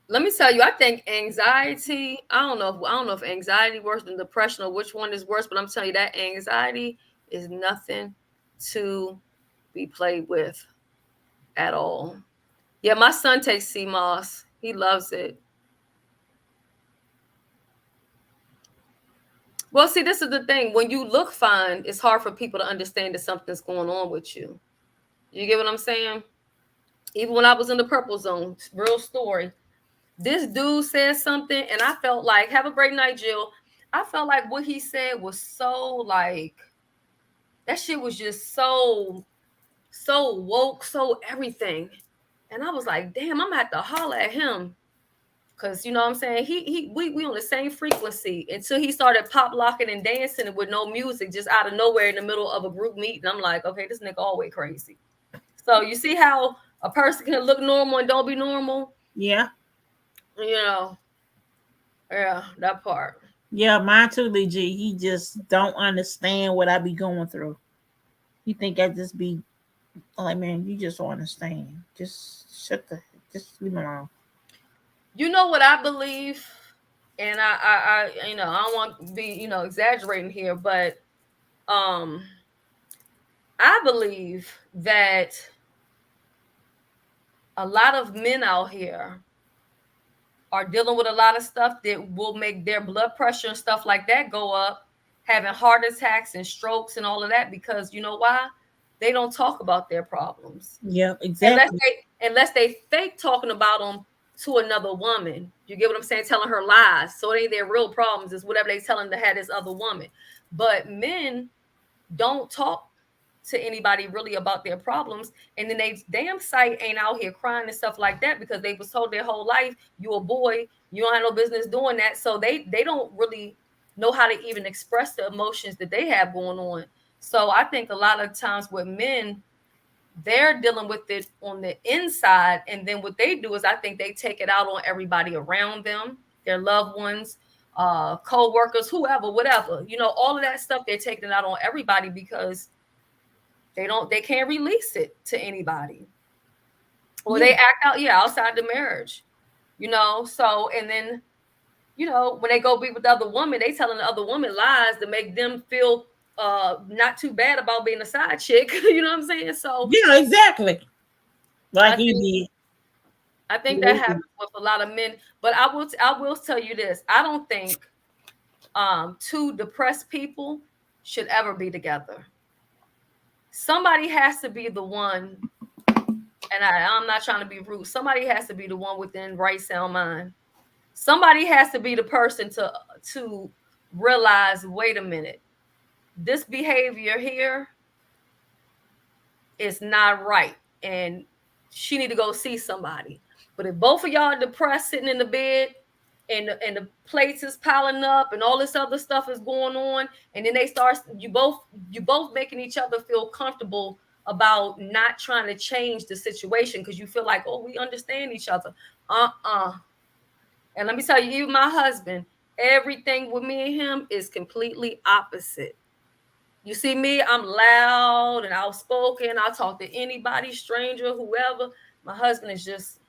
Let me tell you, I think anxiety, I don't know if anxiety worse than depression or which one is worse, but I'm telling you that anxiety is nothing to be played with at all. Yeah, my son takes sea moss. He loves it. Well, see, this is the thing. When you look fine, it's hard for people to understand that something's going on with you. You get what I'm saying? Even when I was in the purple zone, real story. This dude said something, and I felt like, have a great night, Jill. I felt like what he said was so like that shit was just so woke, so everything. And I was like, damn, I'm gonna have to holler at him. Cause you know what I'm saying? We on the same frequency until he started pop locking and dancing with no music, just out of nowhere in the middle of a group meeting. I'm like, okay, this nigga always crazy. So you see how a person can look normal and don't be normal? Yeah. You know, yeah, that part. Yeah, mine too, Lee G. He just don't understand what I be going through. He think I just be like, man, you just don't understand. Just leave me alone. You know what I believe, and I don't want to be, exaggerating here, but um, I believe that a lot of men out here are dealing with a lot of stuff that will make their blood pressure and stuff like that go up, having heart attacks and strokes and all of that, because you know why? They don't talk about their problems. Yeah, Unless exactly. they fake talking about them to another woman. You get what I'm saying? Telling her lies. So it ain't their real problems. It's whatever they telling to have this other woman. But men don't talk to anybody really about their problems, and then they damn sight ain't out here crying and stuff like that because they was told their whole life, you a boy, you don't have no business doing that. So they don't really know how to even express the emotions that they have going on. So I think a lot of times with men, they're dealing with it on the inside, and then what they do is I think they take it out on everybody around them, their loved ones, co-workers, whoever, whatever, all of that stuff. They're taking it out on everybody because they can't release it to anybody, or Yeah. they act out outside the marriage. So, and then when they go be with the other woman, they telling the other woman lies to make them feel not too bad about being a side chick. You know what I'm saying? So Yeah, exactly. I Like he think did. I think that happens with a lot of men. But I will tell you this. I don't think two depressed people should ever be together. Somebody has to be the one, and I'm not trying to be rude. Somebody has to be the one within right sound mind. Somebody has to be the person to realize, wait a minute, this behavior here is not right, and she need to go see somebody. But if both of y'all are depressed, sitting in the bed, and the plates is piling up, and all this other stuff is going on, and then they start, you both making each other feel comfortable about not trying to change the situation because you feel like, oh, we understand each other. And let me tell you, even my husband, everything with me and him is completely opposite. You see me, I'm loud and outspoken. I'll talk to anybody, stranger, whoever. My husband is just,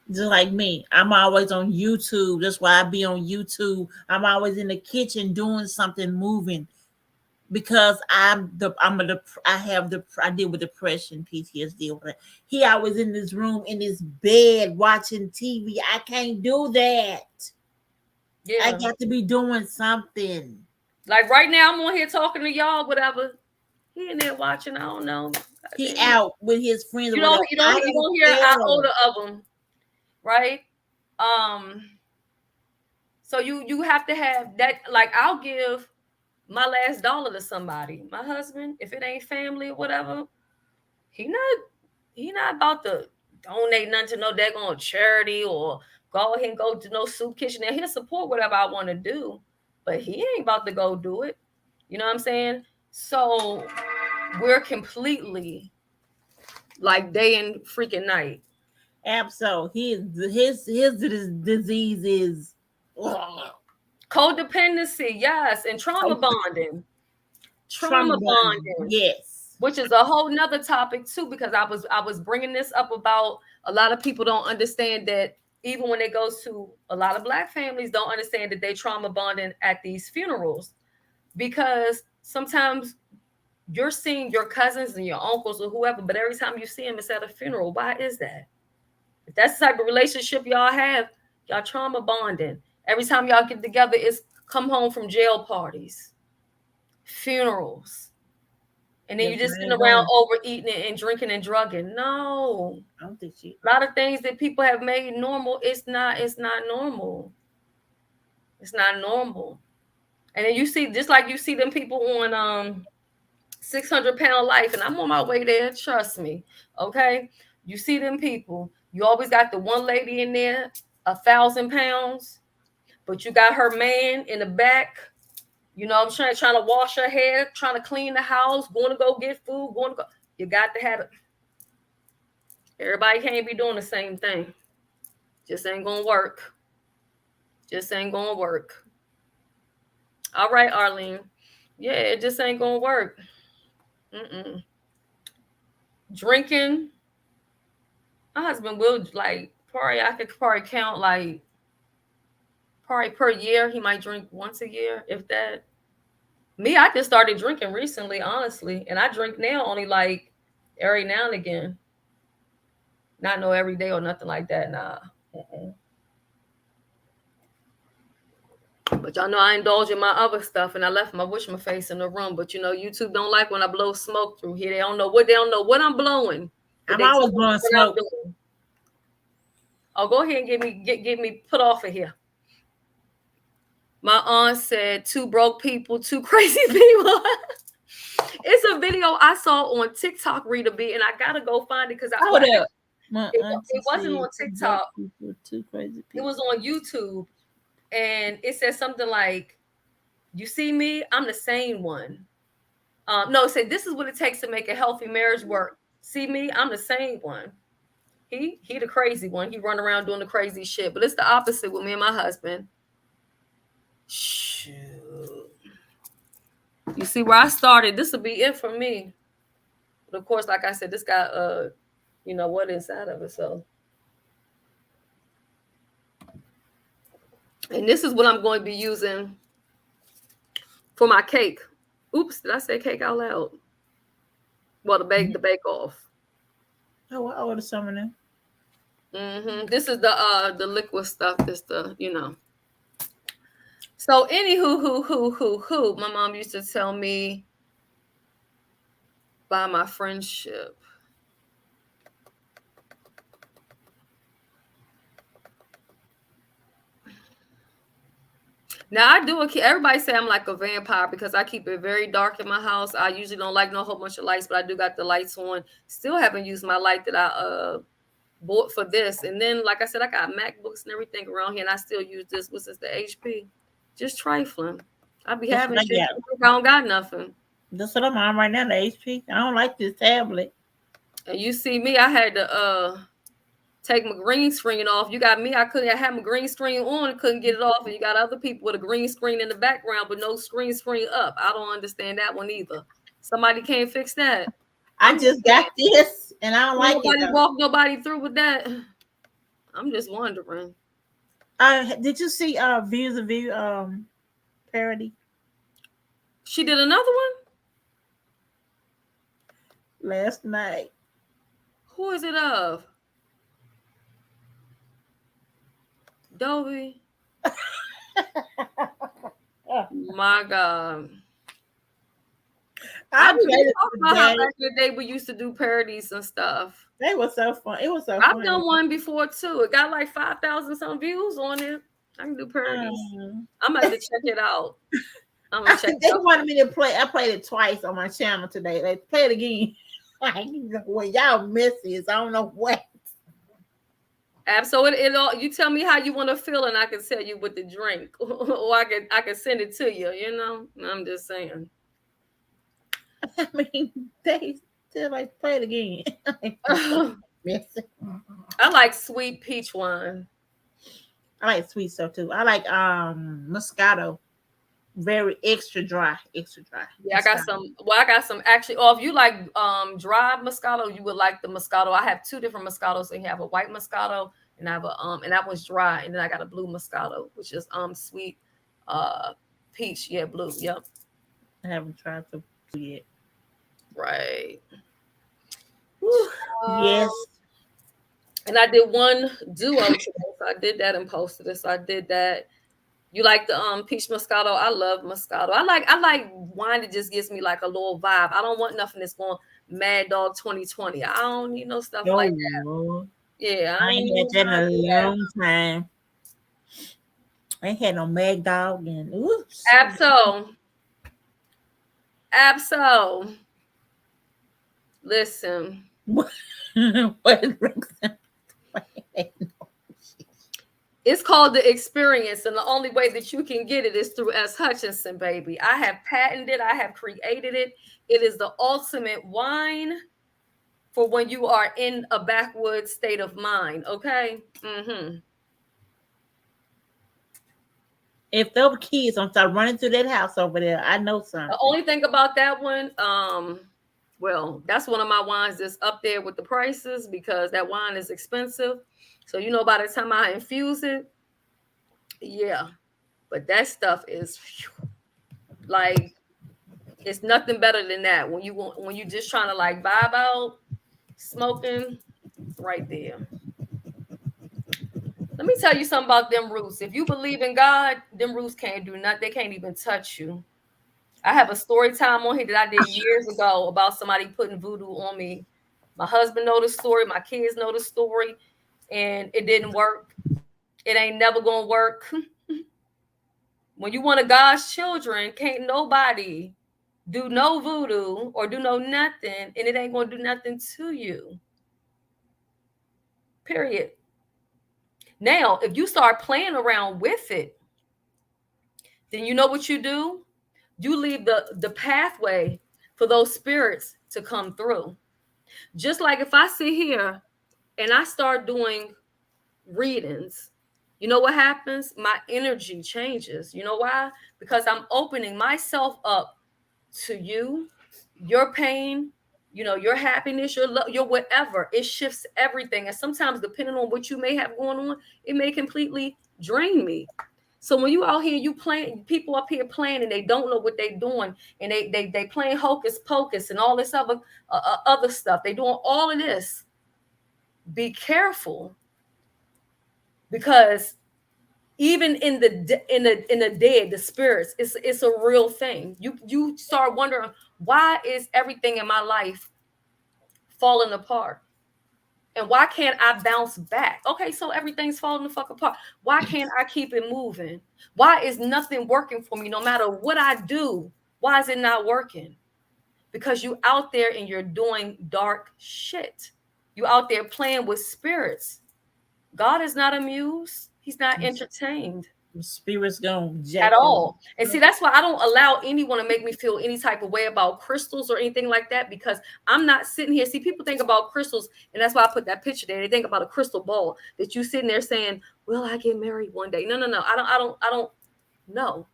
Like me. I'm always on YouTube. That's why I be on YouTube. I'm always in the kitchen doing something, moving. Because I deal with depression, PTSD. He always in this room in his bed watching TV. I can't do that. I yeah. got to be doing something. Like right now, I'm on here talking to y'all, whatever. He in there watching, I don't know. He Goddamn. out with his friends or You whatever. don't you I don't you don't don't hear iota care. of them, right? Um, so you have to have that. Like, I'll give my last dollar to somebody. My husband, if it ain't family or whatever, he not he not about to donate nothing to no daggone charity or go ahead and go to no soup kitchen. And he'll support whatever I want to do, but he ain't about to go do it. You know what I'm saying? So we're completely like day and freaking night. Absolutely. His disease is Codependency, yes, and trauma bonding. trauma Trauma bonding. bonding, Yes. which is a whole nother topic too, because I was bringing this up about a lot of people don't understand that even when they go to a lot of Black families, don't understand that they trauma bonding at these funerals, because sometimes you're seeing your cousins and your uncles or whoever, but every time you see them, it's at a funeral. Why is that? If that's the type of relationship y'all have, y'all trauma bonding. Every time y'all get together, it's come home from jail parties, funerals. And then you just sitting around overeating and drinking and drugging. No. I don't think she. A lot of things that people have made normal, it's not normal. It's not normal. And then you see, just like you see them people on 600-pound life, and I'm on my way there, trust me. Okay. You see them people. You always got the one lady in there, 1,000 pounds, but you got her man in the back. You know, I'm trying to wash her hair, trying to clean the house, going to go get food, You got to have it. Everybody can't be doing the same thing. Just ain't gonna work. Just ain't gonna work. All right, Arlene. Yeah, it just ain't gonna work. Drinking. My husband will I could count per year. He might drink once a year, if that. Me, I just started drinking recently, honestly. And I drink now only every now and again. Not no every day or nothing like that. Nah. But y'all know I indulge in my other stuff, and I left my wishmaface in the room. But YouTube don't like when I blow smoke through here. They don't know what I'm blowing. I'm always blowing smoke. Oh, go ahead and get me put off of here. My aunt said 2 broke people, 2 crazy people. It's a video I saw on TikTok, Rita B, and I gotta go find it because it wasn't on TikTok. 2 crazy people. It was on YouTube, and it said something like, "You see me? I'm the sane one." No, it said, "This is what it takes to make a healthy marriage work. See me? I'm the sane one. He the crazy one. He run around doing the crazy shit. But it's the opposite with me and my husband." Shoot. You see where I started? This will be it for me. But of course, like I said, this got what inside of it. So, and this is what I'm going to be using for my cake. Oops, did I say cake out loud? Well, the bake off. Oh, I ordered some of them. This is the liquid stuff. This So anywho, my mom used to tell me by my friendship. Now I do. Everybody say I'm like a vampire because I keep it very dark in my house. I usually don't like no whole bunch of lights, but I do got the lights on. Still haven't used my light that I bought for this. And then, like I said, I got MacBooks and everything around here, and I still use this. What's this? The HP. Just trifling. I be having shit. I don't got nothing. That's what I'm on right now, the HP. I don't like this tablet. And you see me, I had to take my green screen off. You got me, I couldn't have my green screen on and couldn't get it off. And you got other people with a green screen in the background, but no screen up. I don't understand that one either. Somebody can't fix that. I just got this and I don't like it. Walk nobody through with that. I'm just wondering. Did you see Views of View parody? She did another one last night. Who is it of? Dobie. My God. I talking about how back in the day we used to do parodies and stuff. They were so fun. It was so fun. I've done one before too. It got like 5,000 some views on it. I can do parodies. I'm about to check it out. I'm gonna check it out. They wanted me to play. I played it twice on my channel today. They play it again. Well, y'all messy as I don't know what. So it all. You tell me how you want to feel, and I can tell you what to drink, or I can send it to you. You know, I'm just saying. I mean, they still like play it again. I like sweet peach wine. I like sweet stuff too. I like Moscato. Very extra dry. Yeah, I got some actually. Oh, if you like dry Moscato, you would like the Moscato. I have 2 different Moscatos. So you have a white Moscato and I have a and that one's dry, and then I got a blue Moscato, which is sweet peach. Yeah, blue. Yep. I haven't tried the blue yet. Right. Whew. Um, Yes. and I did one duo today, so I did that and posted it. So I did that. You like the peach Moscato? I love Moscato. I like wine that just gives me like a little vibe. I don't want nothing that's going Mad Dog 2020. I don't need no stuff Oh like that. Lord. Yeah, I I don't ain't need had that in none of a that. long time. I ain't had no Mag Dog and oops. Abso. Listen. It's called the experience, and the only way that you can get it is through S. Hutchinson, baby. I have patented it. I have created it. It is the ultimate wine for when you are in a backwoods state of mind. Okay. If those kids don't start running through that house over there, I know The something. only thing about that one, well, that's one of my wines that's up there with the prices because that wine is expensive. So by the time I infuse it, yeah. But that stuff is like it's nothing better than that. When you just trying to like vibe out, smoking, right there. Let me tell you something about them roots. If you believe in God, them roots can't do nothing. They can't even touch you. I have a story time on here that I did years ago about somebody putting voodoo on me. My husband know the story. My kids know the story. And it didn't work. It ain't never going to work. When you one of God's children, can't nobody do no voodoo or do no nothing, and it ain't going to do nothing to you. Period. Now, if you start playing around with it, then you know what you do? You leave the pathway for those spirits to come through. Just like if I sit here and I start doing readings, you know what happens? My energy changes. You know why? Because I'm opening myself up to you, your pain, your happiness, your love, your whatever. It shifts everything. And sometimes, depending on what you may have going on, it may completely drain me. So when you out here, you playing, people up here playing, and they don't know what they're doing, and they playing hocus pocus and all this other stuff. They doing all of this. Be careful, because even in the dead, the spirits, it's a real thing. You start wondering, why is everything in my life falling apart? And why can't I bounce back? Okay, so everything's falling the fuck apart. Why can't I keep it moving? Why is nothing working for me? No matter what I do, why is it not working? Because you out there and you're doing dark shit. You out there playing with spirits. God is not amused. He's not entertained. Spirits gonna At jack all. And see, that's why I don't allow anyone to make me feel any type of way about crystals or anything like that, because I'm not sitting here. See, people think about crystals, and that's why I put that picture there. They think about a crystal ball that you sitting there saying, "Will I get married one day?" No. I don't know.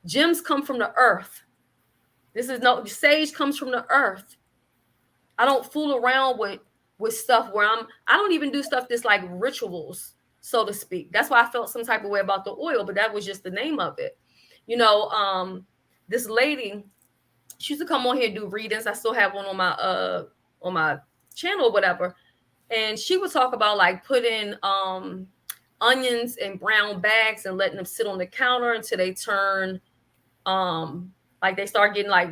Gems come from the earth. Sage comes from the earth. I don't fool around with stuff where I don't even do stuff that's like rituals, so to speak. That's why I felt some type of way about the oil, but that was just the name of it. This lady, she used to come on here and do readings. I still have one on my channel or whatever. And she would talk about like putting onions in brown bags and letting them sit on the counter until they turn like they start getting like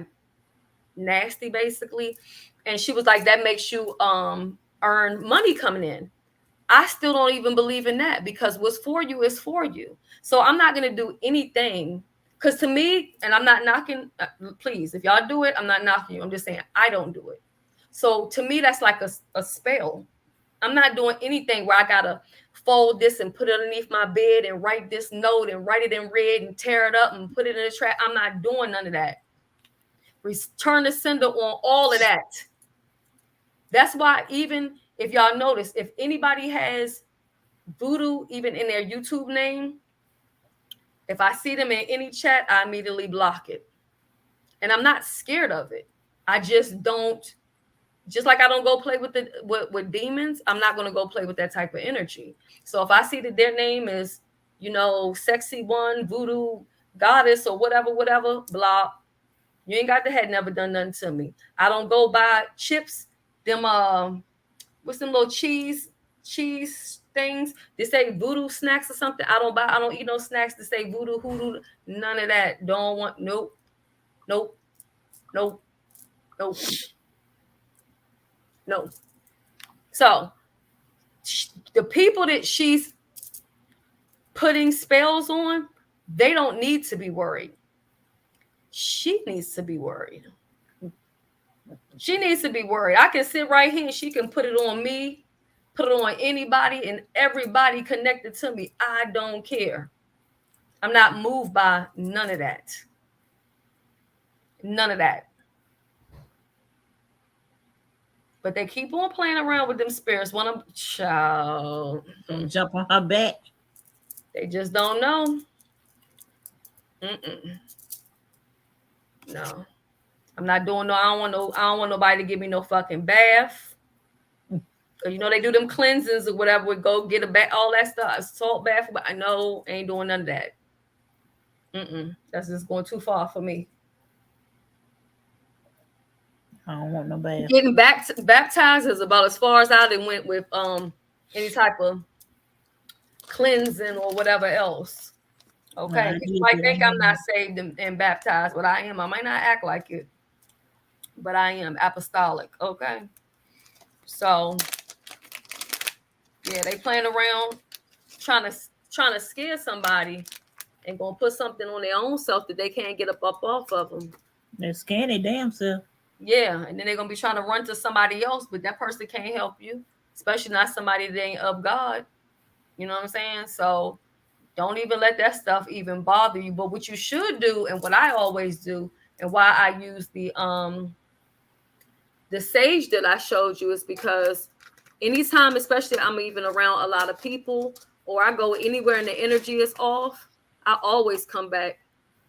nasty, basically. And she was like, that makes you earn money coming in. I still don't even believe in that, because what's for you is for you. So I'm not going to do anything, because to me, and I'm not knocking, please, if y'all do it, I'm not knocking you. I'm just saying I don't do it. So to me, that's like a spell. I'm not doing anything where I got to fold this and put it underneath my bed and write this note and write it in red and tear it up and put it in the trash. I'm not doing none of that. Return the sender on all of that. That's why, even if y'all notice, if anybody has voodoo even in their YouTube name, if I see them in any chat, I immediately block it. And I'm not scared of it. I just don't Just like I don't go play with with demons, I'm not going to go play with that type of energy. So if I see that their name is, sexy one, voodoo goddess or whatever, blah, you ain't got the head never done nothing to me. I don't go buy chips, them what's them little cheese things. They say voodoo snacks or something. I don't eat no snacks to say voodoo, hoodoo, none of that. Don't want, nope, nope, nope, nope, no. So the people that she's putting spells on, they don't need to be worried. She needs to be worried. She needs to be worried. I can sit right here and she can put it on me, put it on anybody and everybody connected to me. I don't care. I'm not moved by none of that. None of that. But they keep on playing around with them spirits. One of them, child, jump on her back. They just don't know. No, I'm not doing no. I don't want nobody to give me no fucking bath. Cause they do them cleansings or whatever. We go get a bath, all that stuff, salt bath. But I know ain't doing none of that. That's just going too far for me. I don't want no bath. Getting baptized is about as far as I done went with any type of cleansing or whatever else. Okay, people might think I'm not saved and baptized, but I am. I might not act like it, but I am apostolic. Okay, so yeah, they playing around, trying to scare somebody, and gonna put something on their own self that they can't get up off of them. They're scaring their damn self. Yeah, and then they're gonna be trying to run to somebody else, but that person can't help you, especially not somebody that ain't of God. You know what I'm saying? So don't even let that stuff even bother you. But what you should do, and what I always do, and why I use the sage that I showed you, is because anytime, especially I'm even around a lot of people, or I go anywhere and the energy is off, I always come back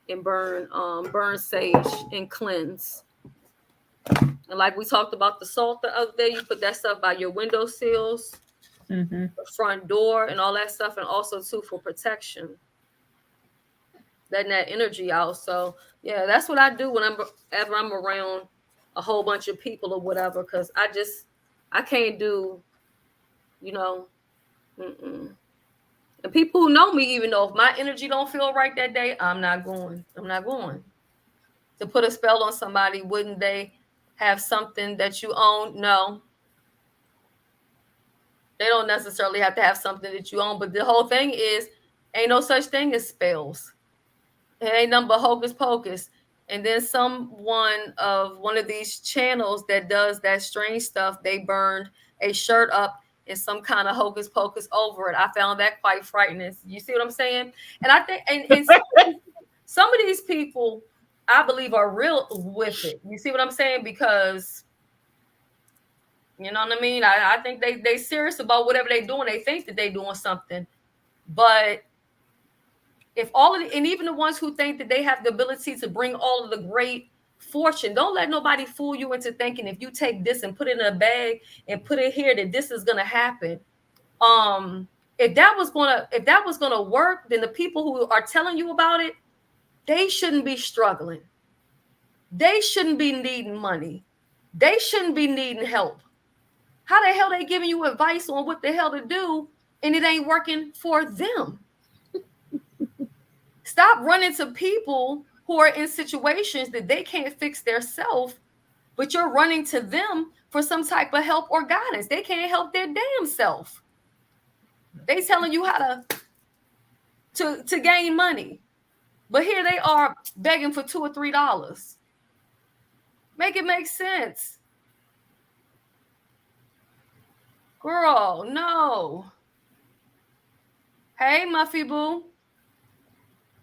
and burn sage and cleanse. And like we talked about the salt the other day, you put that stuff by your window sills, the front door, and all that stuff, and also too for protection, letting that energy out. So yeah, that's what I do whenever I'm around a whole bunch of people or whatever, because I can't do, and people who know me even know if my energy don't feel right that day, I'm not going to put a spell on somebody. Wouldn't they have something that you own? No, they don't necessarily have to have something that you own, but the whole thing is ain't no such thing as spells. It ain't nothing but hocus pocus. And then one of these channels that does that strange stuff, they burned a shirt up in some kind of hocus pocus over it. I found that quite frightening. You see what I'm saying? And I think and some of these people, I believe, are real with it. You see what I'm saying? Because you know what I mean? I think they serious about whatever they're doing. They think that they're doing something. But if and even the ones who think that they have the ability to bring all of the great fortune, don't let nobody fool you into thinking if you take this and put it in a bag and put it here that this is gonna happen. If that was gonna work, then the people who are telling you about it, they shouldn't be struggling. They shouldn't be needing money. They shouldn't be needing help. How the hell they giving you advice on what the hell to do and it ain't working for them? Stop running to people who are in situations that they can't fix themselves, but you're running to them for some type of help or guidance. They can't help their damn self. They telling you how to gain money, but here they are begging for $2 or $3. Make it make sense. Girl, no. Hey, Muffy Boo.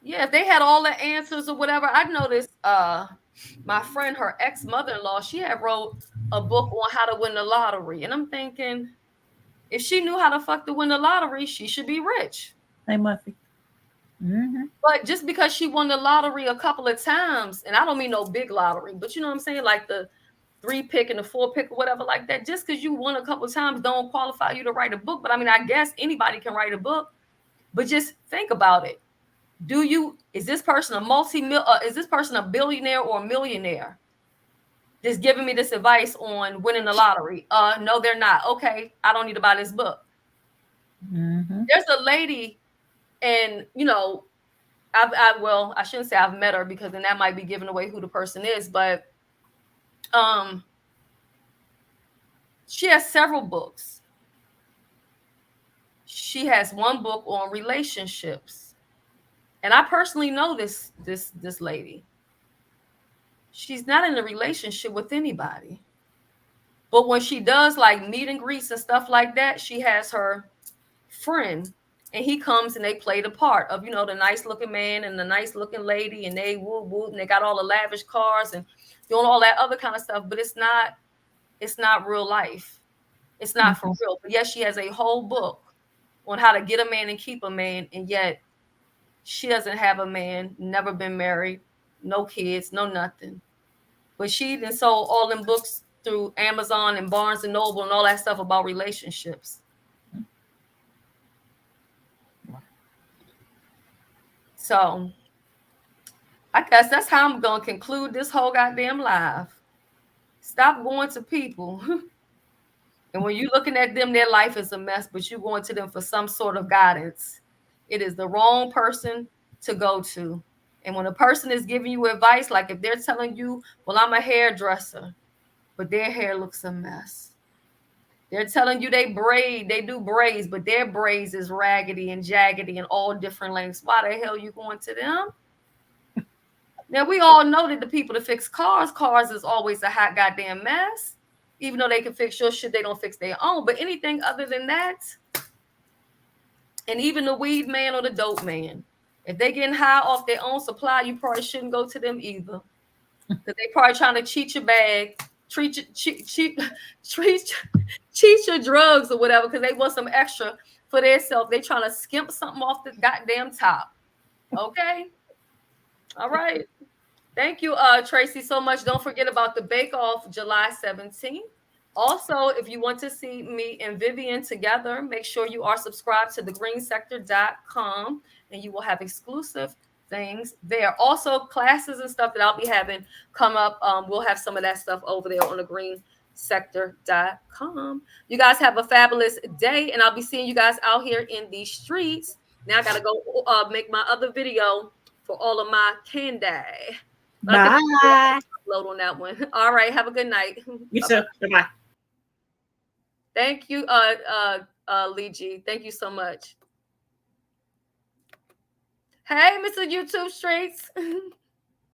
Yeah, if they had all the answers or whatever, I noticed my friend, her ex-mother-in-law, she had wrote a book on how to win the lottery. And I'm thinking, if she knew how to fuck to win the lottery, she should be rich. Hey, Muffy. But just because she won the lottery a couple of times, and I don't mean no big lottery, but you know what I'm saying? Like the 3-pick and a 4-pick or whatever like that. Just because you won a couple of times don't qualify you to write a book. But I mean, I guess anybody can write a book. But just think about it. Is this person is this person a billionaire or a millionaire? Just giving me this advice on winning the lottery. No, they're not. Okay, I don't need to buy this book. Mm-hmm. There's a lady, and I shouldn't say I've met her because then that might be giving away who the person is, but she has several books. She has one book on relationships. And I personally know this lady. She's not in a relationship with anybody. But when she does like meet and greets and stuff like that, she has her friend, and he comes and they play the part of, the nice looking man and the nice looking lady, and they woo woo, and they got all the lavish cars and doing all that other kind of stuff. But it's not real life. It's not for real. But yes, she has a whole book on how to get a man and keep a man, and yet she doesn't have a man, never been married, no kids, no nothing. But she then sold all them books through Amazon and Barnes and Noble and all that stuff about relationships. So I guess that's how I'm going to conclude this whole goddamn live. Stop going to people. And when you're looking at them, their life is a mess, but you're going to them for some sort of guidance. It is the wrong person to go to. And when a person is giving you advice, like if they're telling you, well, I'm a hairdresser, but their hair looks a mess. They're telling you they do braids, but their braids is raggedy and jaggedy and all different lengths. Why the hell are you going to them? Now, we all know that the people that fix cars is always a hot goddamn mess. Even though they can fix your shit, they don't fix their own. But anything other than that, and even the weed man or the dope man, if they getting high off their own supply, you probably shouldn't go to them either. Because they probably trying to cheat your bag, cheat your drugs or whatever, because they want some extra for themselves. They trying to skimp something off the goddamn top. Okay? All right. Thank you, Tracy, so much. Don't forget about the Bake Off July 17th. Also, if you want to see me and Vivian together, make sure you are subscribed to thegreensector.com, and you will have exclusive things there. Also, classes and stuff that I'll be having come up. We'll have some of that stuff over there on thegreensector.com. You guys have a fabulous day, and I'll be seeing you guys out here in the streets. Now I got to go make my other video for all of my candy. Bye. Load on that one. All right. Have a good night. You too. Bye-bye. Thank you, Lee G. Thank you so much. Hey, Mr. YouTube Streets.